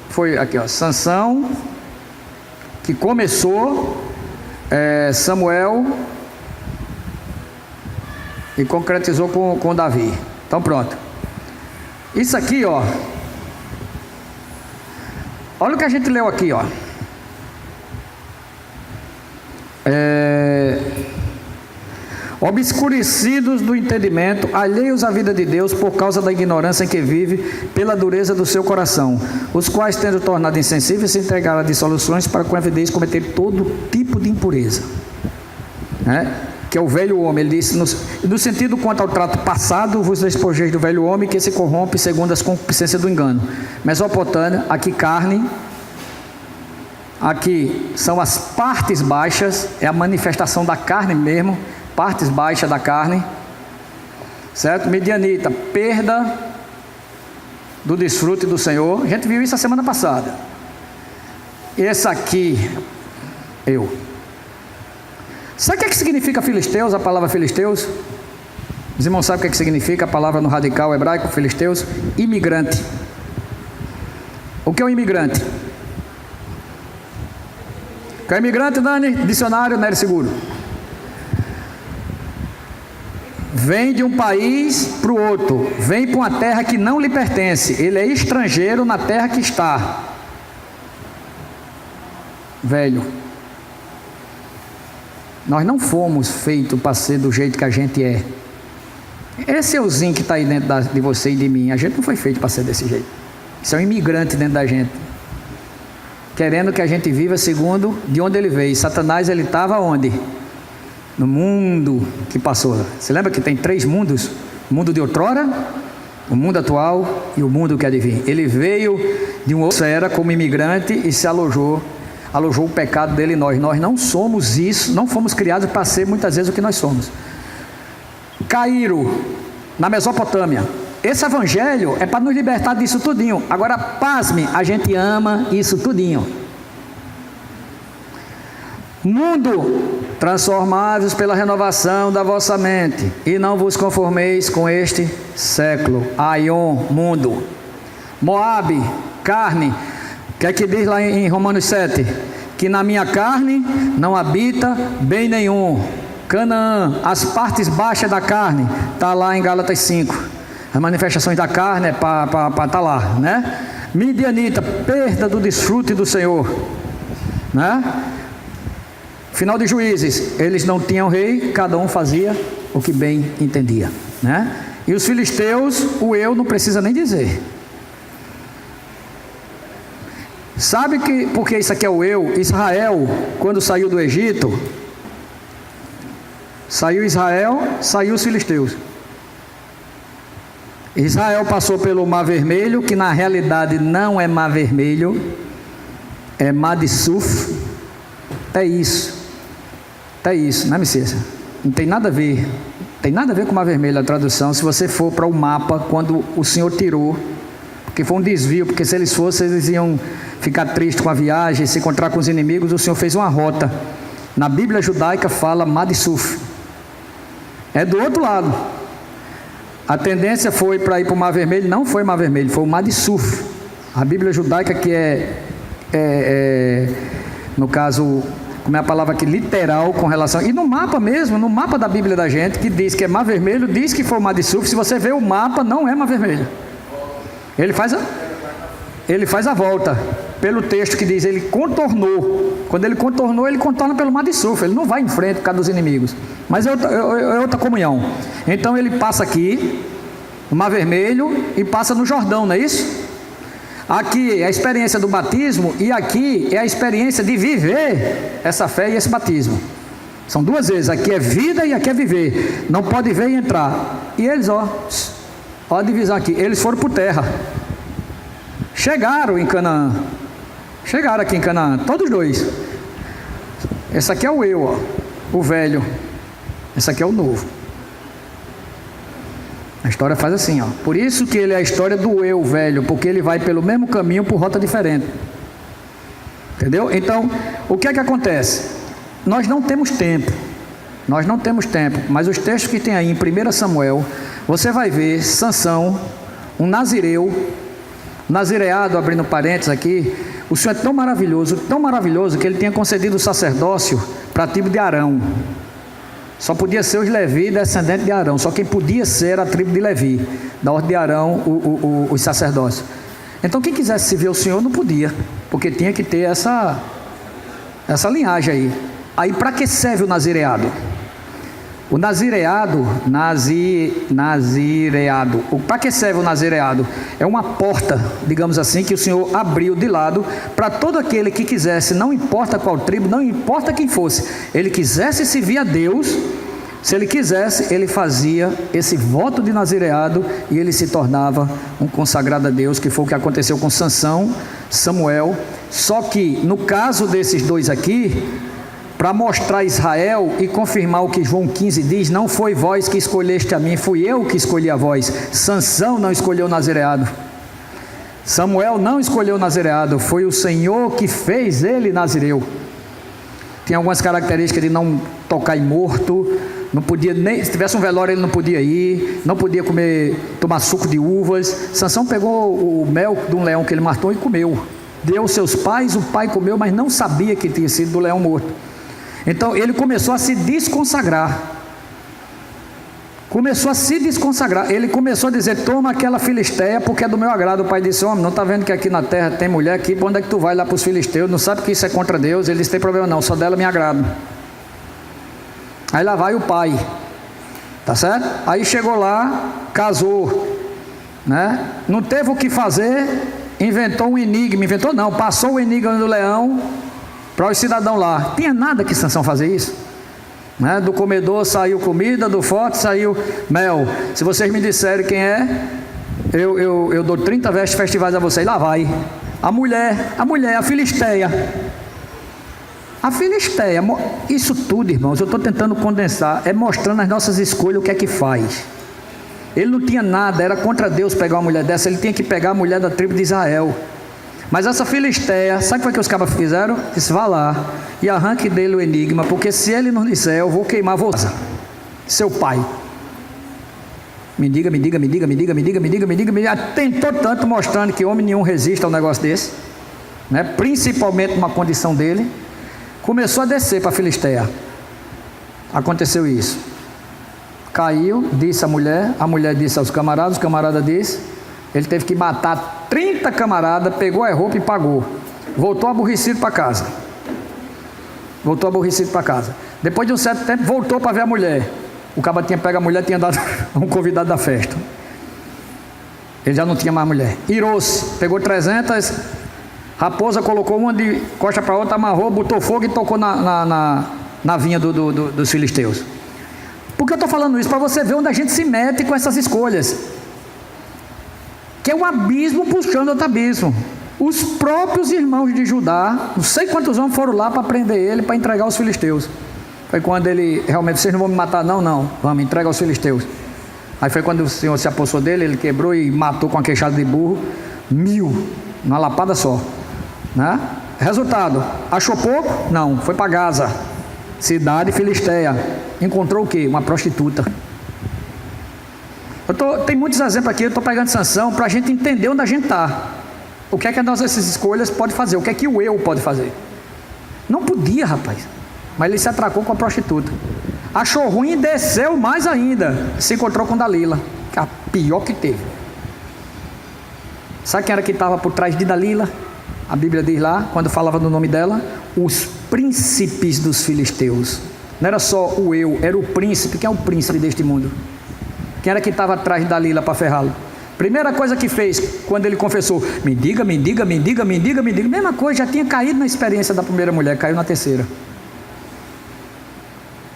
foi aqui, ó, Sansão, que começou, Samuel, e concretizou com Davi. Então pronto. Isso aqui, ó, olha o que a gente leu aqui, ó. Obscurecidos do entendimento, alheios à vida de Deus por causa da ignorância em que vive, pela dureza do seu coração, os quais, tendo tornado insensíveis, se entregaram a dissoluções para com avidez cometer todo tipo de impureza, né? Que é o velho homem. Ele disse, no sentido quanto ao trato passado, vos despojeis do velho homem que se corrompe segundo as concupiscências do engano. Mesopotâmia, aqui carne, aqui são as partes baixas, é a manifestação da carne mesmo, partes baixas da carne, certo? Midianita, perda do desfrute do Senhor. A gente viu isso a semana passada. Esse aqui, eu. Sabe o que significa filisteus, a palavra filisteus? Os irmãos sabem o que significa a palavra no radical hebraico, filisteus? Imigrante. O que é um imigrante? O que é imigrante, Dani? Dicionário, Nery Seguro. Vem de um país para o outro, vem para uma terra que não lhe pertence, ele é estrangeiro na terra que está. Velho, nós não fomos feitos para ser do jeito que a gente é. Esse euzinho que está aí dentro de você e de mim, a gente não foi feito para ser desse jeito. Isso é um imigrante dentro da gente, querendo que a gente viva segundo de onde ele veio. Satanás, ele estava onde? No mundo que passou. Você lembra que tem 3 mundos? O mundo de outrora, o mundo atual e o mundo que há de vir. Ele veio de uma outra era como imigrante e se alojou o pecado dele em nós. Nós não somos isso, não fomos criados para ser muitas vezes o que nós somos. Caíram na Mesopotâmia. Esse evangelho é para nos libertar disso tudinho. Agora, pasme, a gente ama isso tudinho. Mundo, transformados pela renovação da vossa mente, e não vos conformeis com este século. Aion, mundo. Moabe, carne. O que é que diz lá em Romanos 7? Que na minha carne não habita bem nenhum. Canaã, as partes baixas da carne, está lá em Gálatas 5. As manifestações da carne é para estar lá, né? Midianita, perda do desfrute do Senhor, né? Final de Juízes, eles não tinham rei, cada um fazia o que bem entendia, né? E os filisteus, o eu não precisa nem dizer. Sabe que, porque isso aqui é o eu, Israel, quando saiu do Egito, saiu Israel, saiu os filisteus. Israel passou pelo Mar Vermelho, que na realidade não é Mar Vermelho, é Mar de Suf. É isso, né, Messias? Não tem nada a ver, tem nada a ver com o Mar Vermelho a tradução. Se você for para o mapa, quando o Senhor tirou, porque foi um desvio, porque se eles fossem, eles iam ficar tristes com a viagem, se encontrar com os inimigos. O Senhor fez uma rota. Na Bíblia judaica fala Mar de Suf, é do outro lado. A tendência foi para ir para o Mar Vermelho, não foi o Mar Vermelho, foi o Mar de Suf. A Bíblia judaica, que no caso, como é a palavra aqui, literal com relação... E no mapa mesmo, no mapa da Bíblia da gente, que diz que é Mar Vermelho, diz que foi o Mar de Suf. Se você vê o mapa, não é Mar Vermelho. Ele faz a volta, pelo texto que diz, ele contornou. Quando ele contornou, ele contorna pelo Mar de Suf. Ele não vai em frente por causa dos inimigos. Mas é outra comunhão. Então ele passa aqui, no Mar Vermelho, e passa no Jordão, não é isso? Aqui é a experiência do batismo, e aqui é a experiência de viver essa fé e esse batismo. São 2 vezes, aqui é vida e aqui é viver. Não pode ver e entrar. E eles, ó a divisão aqui, eles foram por terra. Chegaram em Canaã. Chegaram aqui em Canaã, todos 2. Esse aqui é o eu, ó, o velho. Esse aqui é o novo. A história faz assim, ó. Por isso que ele é a história do eu velho, porque ele vai pelo mesmo caminho por rota diferente. Entendeu? Então, o que é que acontece? Nós não temos tempo. Mas os textos que tem aí em 1 Samuel, você vai ver Sansão, um nazireu, nazireado, abrindo parênteses aqui. O Senhor é tão maravilhoso, que ele tinha concedido o sacerdócio para a tribo de Arão. Só podia ser os Levi, descendentes de Arão. Só quem podia ser era a tribo de Levi, da ordem de Arão, os sacerdócios. Então quem quisesse servir ao Senhor não podia, porque tinha que ter essa linhagem aí. Aí para que serve o nazireado? O nazireado, para que serve o nazireado? É uma porta, digamos assim, que o Senhor abriu de lado para todo aquele que quisesse, não importa qual tribo, não importa quem fosse, ele quisesse servir a Deus, se ele quisesse, ele fazia esse voto de nazireado e ele se tornava um consagrado a Deus, que foi o que aconteceu com Sansão, Samuel Só que no caso desses dois aqui, para mostrar a Israel e confirmar o que João 15 diz, não foi vós que escolheste a mim, fui eu que escolhi a vós. Sansão não escolheu o nazireado, Samuel não escolheu o nazireado, foi o Senhor que fez ele nazireu. Tinha algumas características de não tocar em morto, não podia nem, se tivesse um velório ele não podia ir, não podia tomar suco de uvas. Sansão pegou o mel de um leão que ele matou e comeu, deu aos seus pais, o pai comeu, mas não sabia que tinha sido do leão morto. Então ele começou a se desconsagrar, ele começou a dizer, toma aquela filisteia porque é do meu agrado. O pai disse, homem, não está vendo que aqui na terra tem mulher aqui, para onde é que tu vai lá para os filisteus, não sabe que isso é contra Deus? Ele disse, tem problema não, só dela me agrado. Aí lá vai o pai, tá certo? Aí chegou lá, casou, né? Não teve o que fazer, inventou um enigma, passou o enigma do leão para os cidadãos lá. Tinha nada que Sansão fazer isso, né? Do comedor saiu comida, do forte saiu mel. Se vocês me disserem quem é, eu dou 30 vestes festivais a vocês. Lá vai a mulher, a filisteia, isso tudo, irmãos, eu estou tentando condensar, é mostrando as nossas escolhas, o que é que faz. Ele não tinha nada, era contra Deus pegar uma mulher dessa, ele tinha que pegar a mulher da tribo de Israel. Mas essa filisteia, sabe o que os cabas fizeram? Disse, vá lá e arranque dele o enigma, porque se ele não disser, eu vou queimar você, seu pai. Me diga. Tentou tanto, mostrando que homem nenhum resiste a um negócio desse, né? Principalmente numa condição dele. Começou a descer para a filisteia. Aconteceu isso. Caiu, disse a mulher disse aos camaradas, os camaradas disse, ele teve que matar 30 camaradas, pegou a roupa e pagou. Voltou aborrecido para casa. Depois de um certo tempo, voltou para ver a mulher. O caba tinha pego a mulher, tinha dado um convidado da festa. Ele já não tinha mais mulher. Irou-se, pegou 300, raposa, colocou uma de costa para outra, amarrou, botou fogo e tocou na vinha dos filisteus. Por que eu estou falando isso? Para você ver onde a gente se mete com essas escolhas. Que é um abismo puxando outro abismo. Os próprios irmãos de Judá, não sei quantos homens foram lá para prender ele, para entregar aos filisteus. Foi quando ele, realmente, vocês não vão me matar não, vamos, entrega aos filisteus. Aí foi quando o Senhor se apossou dele, ele quebrou e matou com a queixada de burro 1000, numa lapada só, né? Resultado, achou pouco? Não, foi para Gaza, cidade filisteia. Encontrou o quê? Uma prostituta. Tem muitos exemplos aqui, eu estou pegando Sansão para a gente entender onde a gente está. O que é que as nossas escolhas podem fazer? O que é que o eu pode fazer? Não podia, rapaz. Mas ele se atracou com a prostituta. Achou ruim e desceu mais ainda. Se encontrou com Dalila, que é a pior que teve. Sabe quem era que estava por trás de Dalila? A Bíblia diz lá, quando falava do nome dela, os príncipes dos filisteus. Não era só o eu, era o príncipe. Quem é o príncipe deste mundo? Quem era que estava atrás de Dalila para ferrá-lo? Primeira coisa que fez, quando ele confessou, me diga. Mesma coisa, já tinha caído na experiência da primeira mulher, caiu na terceira.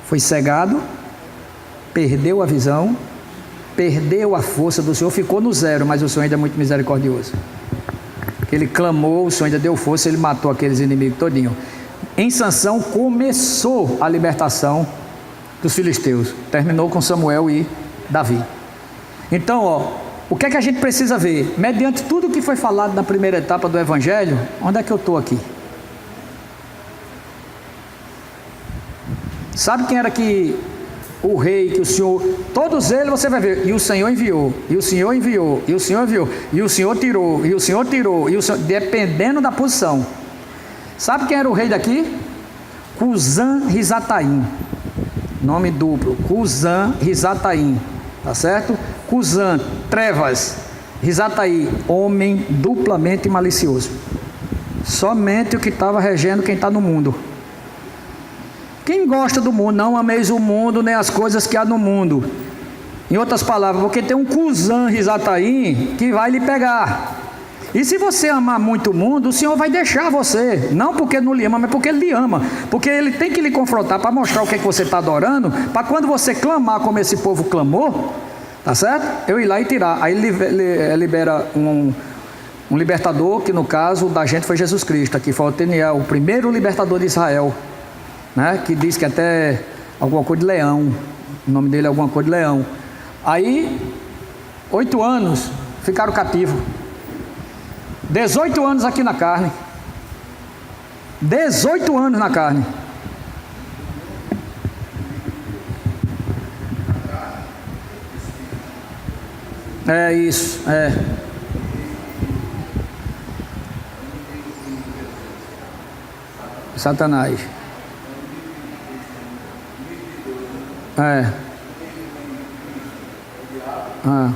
Foi cegado, perdeu a visão, perdeu a força do Senhor, ficou no zero, mas o Senhor ainda é muito misericordioso. Ele clamou, o Senhor ainda deu força, ele matou aqueles inimigos todinho. Em Sansão começou a libertação dos filisteus, terminou com Samuel e Davi. Então, o que é que a gente precisa ver? Mediante tudo que foi falado na primeira etapa do Evangelho, onde é que eu estou aqui? Sabe quem era que o rei, que o Senhor, todos eles você vai ver, e o Senhor enviou, e o Senhor enviou, e o Senhor enviou, e o Senhor tirou, e o Senhor tirou, e o Senhor, dependendo da posição. Sabe quem era o rei daqui? Cusã-Risataim, nome duplo, Cusã-Risataim, tá certo? Cusã, trevas, Risataim, homem duplamente malicioso. Somente o que estava regendo quem está no mundo. Quem gosta do mundo, não ameis o mundo, nem as coisas que há no mundo. Em outras palavras, porque tem um Cusã-Risataim que vai lhe pegar. E se você amar muito o mundo, o Senhor vai deixar você. Não porque não lhe ama, mas porque Ele lhe ama. Porque Ele tem que lhe confrontar para mostrar o que é que você está adorando, para quando você clamar como esse povo clamou, tá certo? Eu ir lá e tirar. Aí ele libera Um libertador que no caso da gente foi Jesus Cristo. Aqui foi Oteniel, o primeiro libertador de Israel, né? Que diz que até alguma coisa de leão, o nome dele é alguma coisa de leão. Aí 8 anos ficaram cativos, 18 anos aqui na carne, 18 anos na carne. É isso, é. Satanás. É. Ah.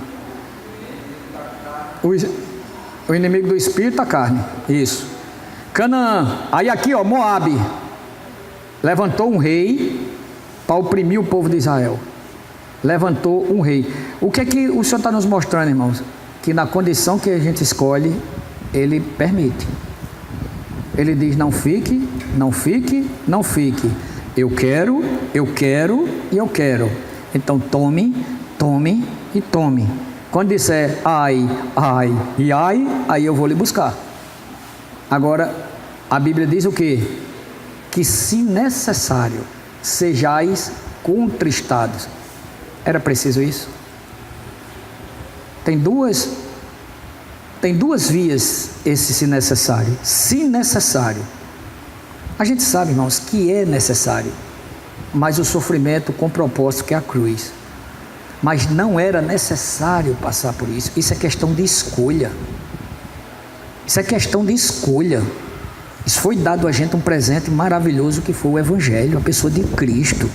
O inimigo do espírito, a carne. Isso. Canaã. Aí aqui, ó, Moabe levantou um rei para oprimir o povo de Israel. Levantou um rei. O que é que o Senhor está nos mostrando, irmãos? Que na condição que a gente escolhe, Ele permite. Ele diz: não fique, não fique, não fique. Eu quero e eu quero. Então tome, tome e tome. Quando disser ai, ai e ai, aí eu vou lhe buscar. Agora, a Bíblia diz o quê? Que se necessário, sejais contristados. Era preciso isso? Tem duas vias esse se necessário. Se necessário. A gente sabe, irmãos, que é necessário. Mas o sofrimento com propósito, que é a cruz. Mas não era necessário passar por isso. Isso é questão de escolha. Isso é questão de escolha. Isso foi dado a gente um presente maravilhoso que foi o Evangelho, a pessoa de Cristo.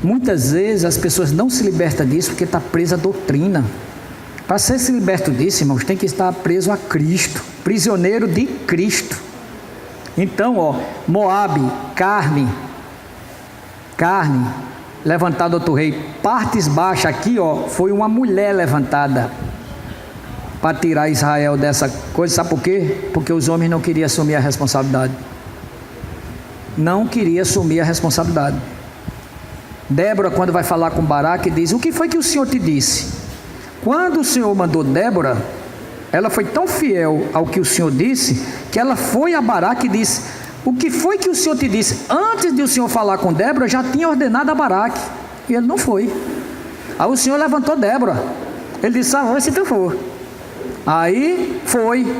Muitas vezes as pessoas não se libertam disso porque está presa à doutrina. Para ser se liberto disso, irmãos, tem que estar preso a Cristo, prisioneiro de Cristo. Então, ó, Moabe, carne, levantado outro rei, partes baixas, aqui, ó, foi uma mulher levantada para tirar Israel dessa coisa. Sabe por quê? Porque os homens não queriam assumir a responsabilidade. Não queria assumir a responsabilidade. Débora, quando vai falar com Baraque, diz: o que foi que o Senhor te disse? Quando o Senhor mandou Débora, ela foi tão fiel ao que o Senhor disse, que ela foi a Baraque e disse: o que foi que o Senhor te disse? Antes de o Senhor falar com Débora, já tinha ordenado a Baraque, e ele não foi. Aí o Senhor levantou Débora. Ele disse: ah, se tu for. Aí foi.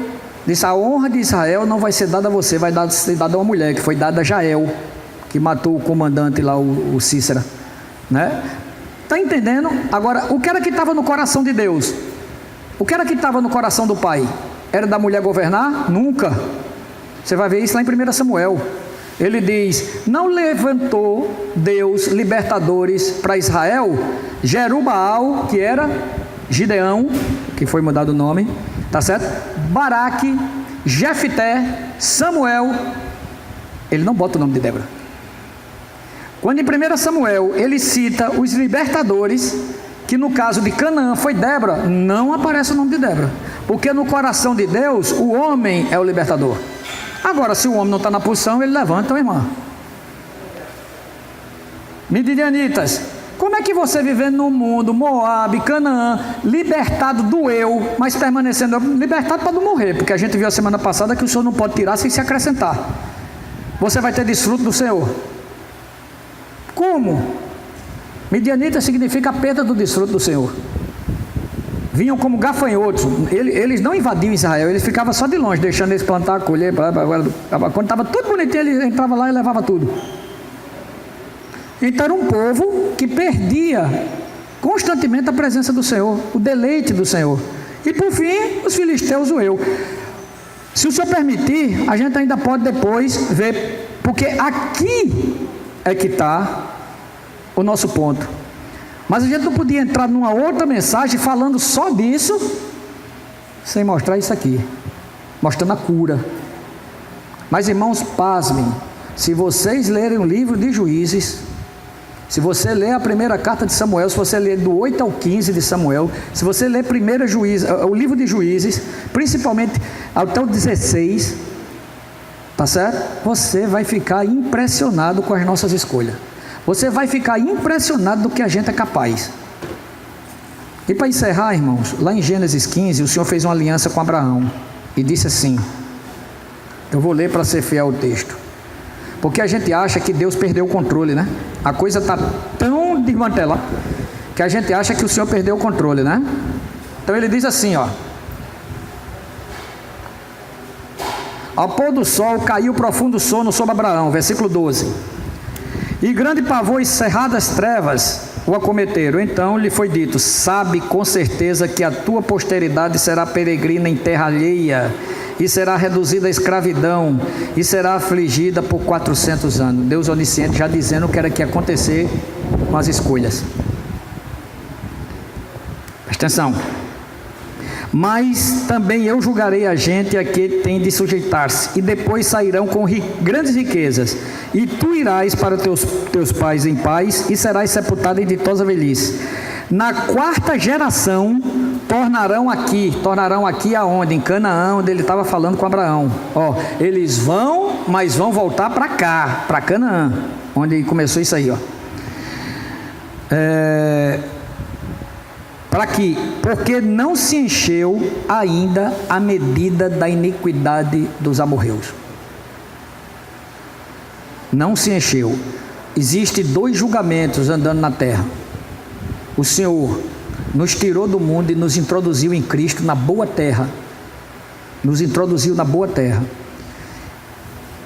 Disse: a honra de Israel não vai ser dada a você, vai ser dada a uma mulher, que foi dada a Jael, que matou o comandante lá, o Cícera, né? Está entendendo? Agora, o que era que estava no coração de Deus? O que era que estava no coração do Pai? Era da mulher governar? Nunca. Você vai ver isso lá em 1 Samuel. Ele diz: não levantou Deus libertadores para Israel? Jerubaal, que era Gideão, que foi mudado o nome, tá certo? Baraque, Jefté, Samuel. Ele não bota o nome de Débora. Quando em 1 Samuel ele cita os libertadores, que no caso de Canaã foi Débora, não aparece o nome de Débora, porque no coração de Deus o homem é o libertador. Agora, se o homem não está na posição, ele levanta a irmã. Midianitas, como é que você vivendo no mundo, Moabe, Canaã, libertado do eu, mas permanecendo libertado para não morrer, porque a gente viu a semana passada que o Senhor não pode tirar sem se acrescentar. Você vai ter desfruto do Senhor. Como? Midianita significa a perda do desfruto do Senhor. Vinham como gafanhotos. Eles não invadiam Israel, eles ficavam só de longe, deixando eles plantar, colher. Quando estava tudo bonitinho, ele entrava lá e levava tudo. Então era um povo que perdia constantemente a presença do Senhor, o deleite do Senhor. E por fim, os filisteus, o eu. Se o Senhor permitir, a gente ainda pode depois ver, porque aqui é que está o nosso ponto. Mas a gente não podia entrar numa outra mensagem falando só disso, sem mostrar isso aqui, mostrando a cura. Mas irmãos, pasmem, se vocês lerem o livro de Juízes, se você ler a primeira carta de Samuel, se você ler do 8 ao 15 de Samuel, se você ler o livro de Juízes, principalmente até o 16, tá certo? Você vai ficar impressionado com as nossas escolhas. Você vai ficar impressionado do que a gente é capaz. E para encerrar, irmãos, lá em Gênesis 15, o Senhor fez uma aliança com Abraão e disse assim, eu vou ler para ser fiel ao texto, porque a gente acha que Deus perdeu o controle, né? A coisa está tão desmantelada que a gente acha que o Senhor perdeu o controle, né? Então ele diz assim, ó: ao pôr do sol caiu profundo sono sobre Abraão, versículo 12, e grande pavor e cerradas trevas o acometeram. Então lhe foi dito: sabe com certeza que a tua posteridade será peregrina em terra alheia, e será reduzida à escravidão, e será afligida por 400 anos. Deus onisciente já dizendo o que era que ia acontecer com as escolhas. Presta atenção. Mas também eu julgarei a gente a que tem de sujeitar-se, e depois sairão com grandes riquezas, e tu irás para teus pais em paz, e serás sepultado em ditosa velhice. Na quarta geração tornarão aqui aonde? Em Canaã, onde ele estava falando com Abraão. Ó, eles vão, mas vão voltar para cá, para Canaã, onde começou isso aí, ó. Para aqui, porque não se encheu ainda a medida da iniquidade dos amorreus. Não se encheu. Existem 2 julgamentos andando na terra. O Senhor nos tirou do mundo e nos introduziu em Cristo na boa terra. Nos introduziu na boa terra.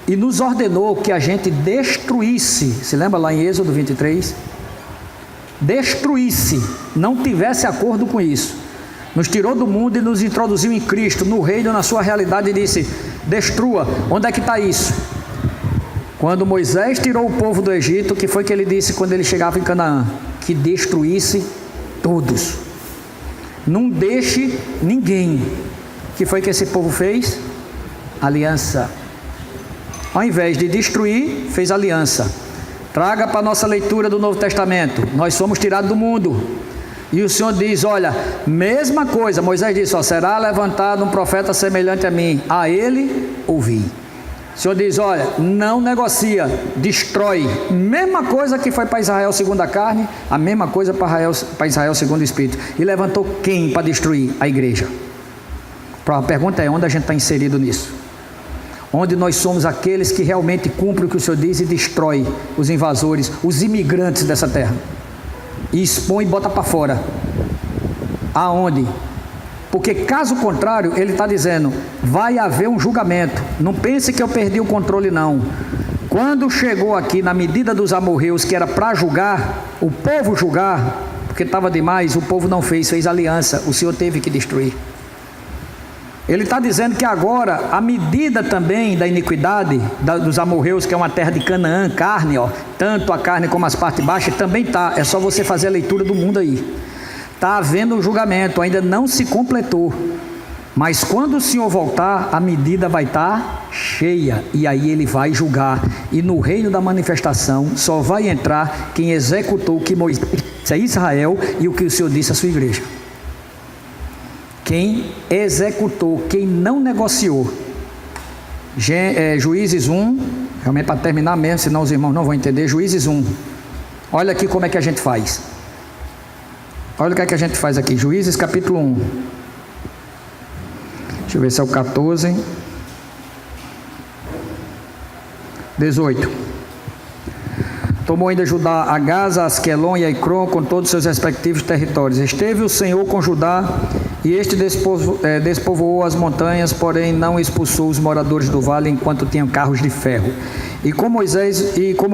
E nos ordenou que a gente destruísse. Se lembra lá em Êxodo 23? Destruísse, não tivesse acordo com isso. Nos tirou do mundo e nos introduziu em Cristo, no reino, na sua realidade, e disse: destrua. Onde é que está isso? Quando Moisés tirou o povo do Egito, o que foi que ele disse quando ele chegava em Canaã? Que destruísse todos, não deixe ninguém. O que foi que esse povo fez? Aliança. Ao invés de destruir, fez aliança. Traga para a nossa leitura do Novo Testamento. Nós somos tirados do mundo, e o Senhor diz: olha, mesma coisa. Moisés disse: ó, será levantado um profeta semelhante a mim, a ele ouvi. O Senhor diz: olha, não negocia, destrói. Mesma coisa que foi para Israel segundo a carne, a mesma coisa para Israel segundo o Espírito. E levantou quem para destruir? A igreja. A pergunta é: onde a gente está inserido nisso? Onde nós somos aqueles que realmente cumprem o que o Senhor diz e destrói os invasores, os imigrantes dessa terra, e expõe e bota para fora. Aonde? Porque caso contrário, ele está dizendo, vai haver um julgamento. Não pense que eu perdi o controle, não. Quando chegou aqui na medida dos amorreus, que era para julgar, o povo julgar, porque estava demais, o povo não fez aliança, o Senhor teve que destruir. Ele está dizendo que agora a medida também da iniquidade dos amorreus, que é uma terra de Canaã, carne, ó, tanto a carne como as partes baixas, também está. É só você fazer a leitura do mundo aí. Está havendo um julgamento, ainda não se completou. Mas quando o Senhor voltar, a medida vai estar cheia, e aí ele vai julgar. E no reino da manifestação só vai entrar quem executou o que Moisés disse a Israel e o que o Senhor disse à sua igreja. Quem executou, quem não negociou. Juízes 1, realmente para terminar mesmo, senão os irmãos não vão entender. Juízes 1, olha aqui como é que a gente faz. Olha o que é que a gente faz aqui. Juízes capítulo 1. Deixa eu ver se é o 14. 18. Tomou ainda Judá a Gaza, Asquelon e a Ecrón com todos os seus respectivos territórios. Esteve o Senhor com Judá, e este despovoou as montanhas, porém não expulsou os moradores do vale enquanto tinham carros de ferro. E como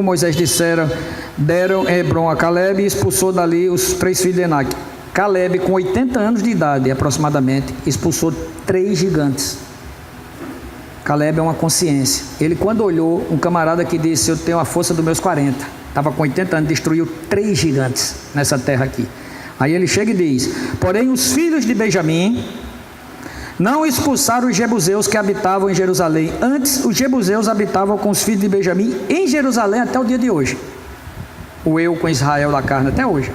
Moisés dissera, deram Hebron a Caleb e expulsou dali os 3 filhos de Enaque. Caleb, com 80 anos de idade aproximadamente, expulsou 3 gigantes. Caleb é uma consciência. Ele, quando olhou um camarada que disse: eu tenho a força dos meus 40, estava com 80 anos, destruiu 3 gigantes nessa terra aqui. Aí ele chega e diz: porém os filhos de Benjamim não expulsaram os jebuseus que habitavam em Jerusalém. Antes os jebuseus habitavam com os filhos de Benjamim em Jerusalém até o dia de hoje. O eu com Israel da carne até hoje.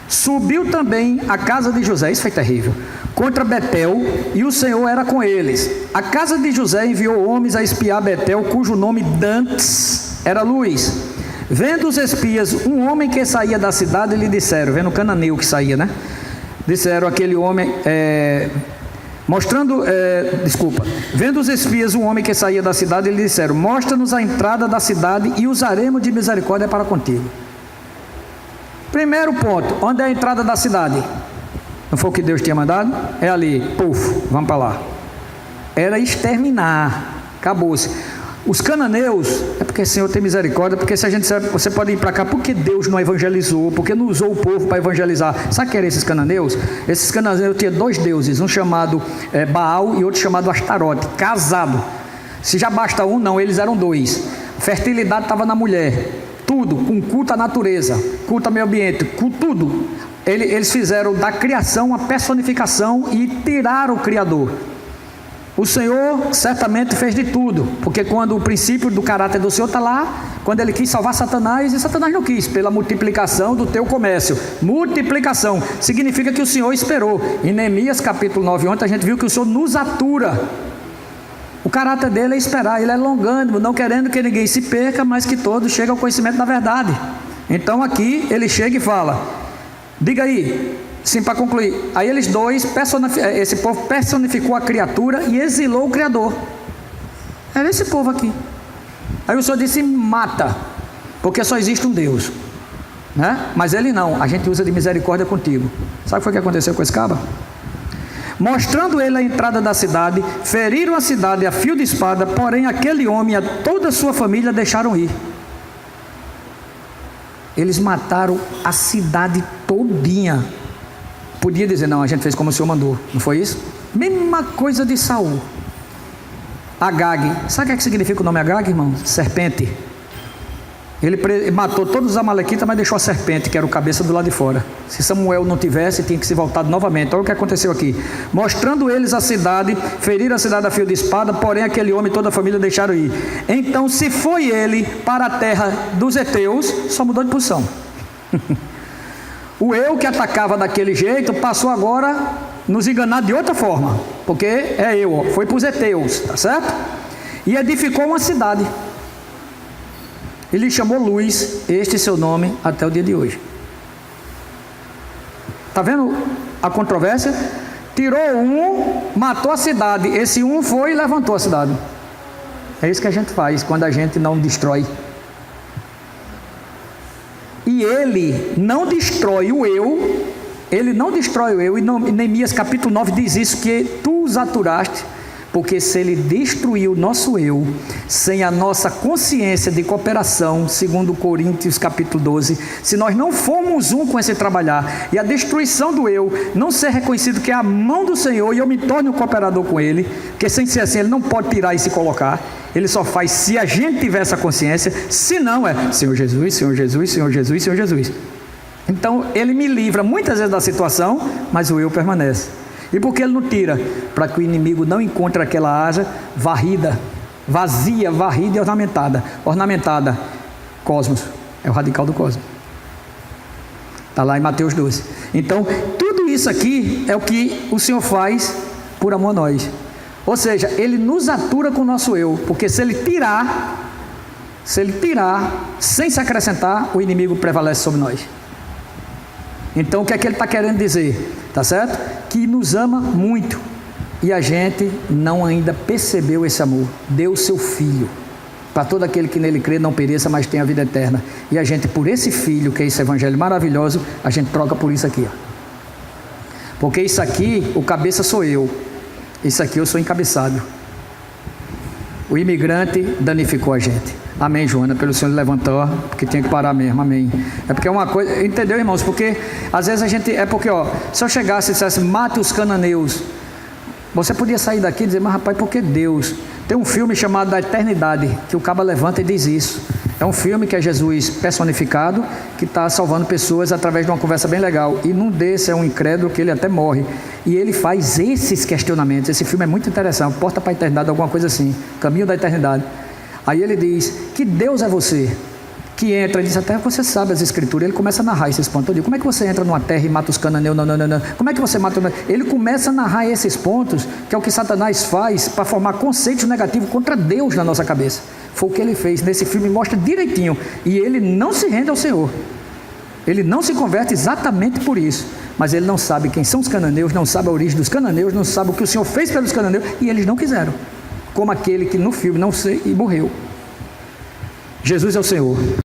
Subiu também a casa de José, isso foi terrível, contra Betel, e o Senhor era com eles. A casa de José enviou homens a espiar Betel, cujo nome dantes era Luz. Vendo os espias um homem que saía da cidade, lhe disseram, vendo o cananeu que saía, né? Disseram aquele homem, vendo os espias um homem que saía da cidade, lhe disseram, mostra-nos a entrada da cidade e usaremos de misericórdia para contigo. Primeiro ponto, onde é a entrada da cidade? Não foi o que Deus tinha mandado? É ali, vamos para lá. Era exterminar, acabou-se. Os cananeus, é porque o Senhor tem misericórdia, porque se a gente disser, você pode ir para cá, porque Deus não evangelizou, porque não usou o povo para evangelizar. Sabe quem eram esses cananeus? Esses cananeus tinham dois deuses, um chamado Baal e outro chamado Astarote, casado. Se já basta um, não, eles eram dois. A fertilidade estava na mulher, tudo, com culto à natureza, culto ao meio ambiente, tudo. Eles fizeram da criação uma personificação e tiraram o Criador. O Senhor certamente fez de tudo, porque quando o princípio do caráter do Senhor está lá, quando Ele quis salvar Satanás, e Satanás não quis, pela multiplicação do teu comércio. Multiplicação significa que o Senhor esperou. Em Neemias capítulo 9, ontem a gente viu que o Senhor nos atura. O caráter dele é esperar, Ele é longânimo, não querendo que ninguém se perca, mas que todos cheguem ao conhecimento da verdade. Então aqui Ele chega e fala, diga aí, sim, para concluir, aí eles dois, esse povo personificou a criatura e exilou o Criador. Era esse povo aqui. Aí o Senhor disse, mata, porque só existe um Deus, né? Mas ele não, a gente usa de misericórdia contigo. Sabe o que foi que aconteceu com esse cabra? Mostrando ele a entrada da cidade, feriram a cidade a fio de espada, porém aquele homem e toda a sua família deixaram ir. Eles mataram a cidade todinha. Podia dizer, não, a gente fez como o Senhor mandou, não foi isso? Mesma coisa de Saul. Agag, sabe o que significa o nome Agag, irmão? Serpente. Ele matou todos os amalequitas, mas deixou a serpente, que era o cabeça do lado de fora. Se Samuel não tivesse, tinha que se voltar novamente. Olha o que aconteceu aqui. Mostrando eles a cidade, feriram a cidade a fio de espada, porém aquele homem e toda a família deixaram ir. Então se foi ele para a terra dos heteus, só mudou de posição. O eu que atacava daquele jeito, passou agora a nos enganar de outra forma. Porque foi para os heteus, tá certo? E edificou uma cidade. Ele chamou Luz, este seu nome, até o dia de hoje. Está vendo a controvérsia? Tirou um, matou a cidade. Esse um foi e levantou a cidade. É isso que a gente faz quando a gente não destrói. E ele não destrói o eu. Ele não destrói o eu. E Neemias capítulo 9 diz isso, que tu os aturaste. Porque se ele destruiu o nosso eu, sem a nossa consciência de cooperação, segundo Coríntios capítulo 12, se nós não formos um com esse trabalhar, e a destruição do eu não ser reconhecido que é a mão do Senhor, e eu me torne um cooperador com Ele, porque sem ser assim, Ele não pode tirar e se colocar, Ele só faz se a gente tiver essa consciência, se não é Senhor Jesus, Senhor Jesus, Senhor Jesus, Senhor Jesus. Então Ele me livra muitas vezes da situação, mas o eu permanece. E por que Ele não tira? Para que o inimigo não encontre aquela asa varrida, vazia, varrida e ornamentada. Ornamentada, cosmos, é o radical do cosmos. Está lá em Mateus 12. Então, tudo isso aqui é o que o Senhor faz por amor a nós. Ou seja, Ele nos atura com o nosso eu, porque se Ele tirar, sem se acrescentar, o inimigo prevalece sobre nós. Então, o que é que Ele está querendo dizer? Tá certo? Que nos ama muito. E a gente não ainda percebeu esse amor. Deu o seu Filho. Para todo aquele que nele crê, não pereça, mas tenha a vida eterna. E a gente, por esse Filho, que é esse evangelho maravilhoso, a gente troca por isso aqui, ó. Porque isso aqui, o cabeça sou eu. Isso aqui eu sou encabeçado. O imigrante danificou a gente. Amém, Joana, pelo Senhor levantou, porque tinha que parar mesmo, amém. É porque é uma coisa, entendeu, irmãos? Porque às vezes a gente, se eu chegasse e dissesse, mate os cananeus, você podia sair daqui e dizer, mas rapaz, por que Deus? Tem um filme chamado Da Eternidade, que o cabo levanta e diz isso. É um filme que é Jesus personificado, que está salvando pessoas através de uma conversa bem legal. E num desse é um incrédulo que ele até morre. E ele faz esses questionamentos. Esse filme é muito interessante, Porta para a Eternidade, alguma coisa assim, Caminho da Eternidade. Aí ele diz, que Deus é você? Que entra, ele diz, até você sabe as escrituras. Ele começa a narrar esses pontos. Eu digo, como é que você entra numa terra e mata os cananeus? Não. Como é que você mata? Ele começa a narrar esses pontos, que é o que Satanás faz para formar conceitos negativos contra Deus na nossa cabeça. Foi o que ele fez. Nesse filme mostra direitinho. E ele não se rende ao Senhor. Ele não se converte exatamente por isso. Mas ele não sabe quem são os cananeus, não sabe a origem dos cananeus, não sabe o que o Senhor fez pelos cananeus, e eles não quiseram. Como aquele que no filme não sei e morreu. Jesus é o Senhor.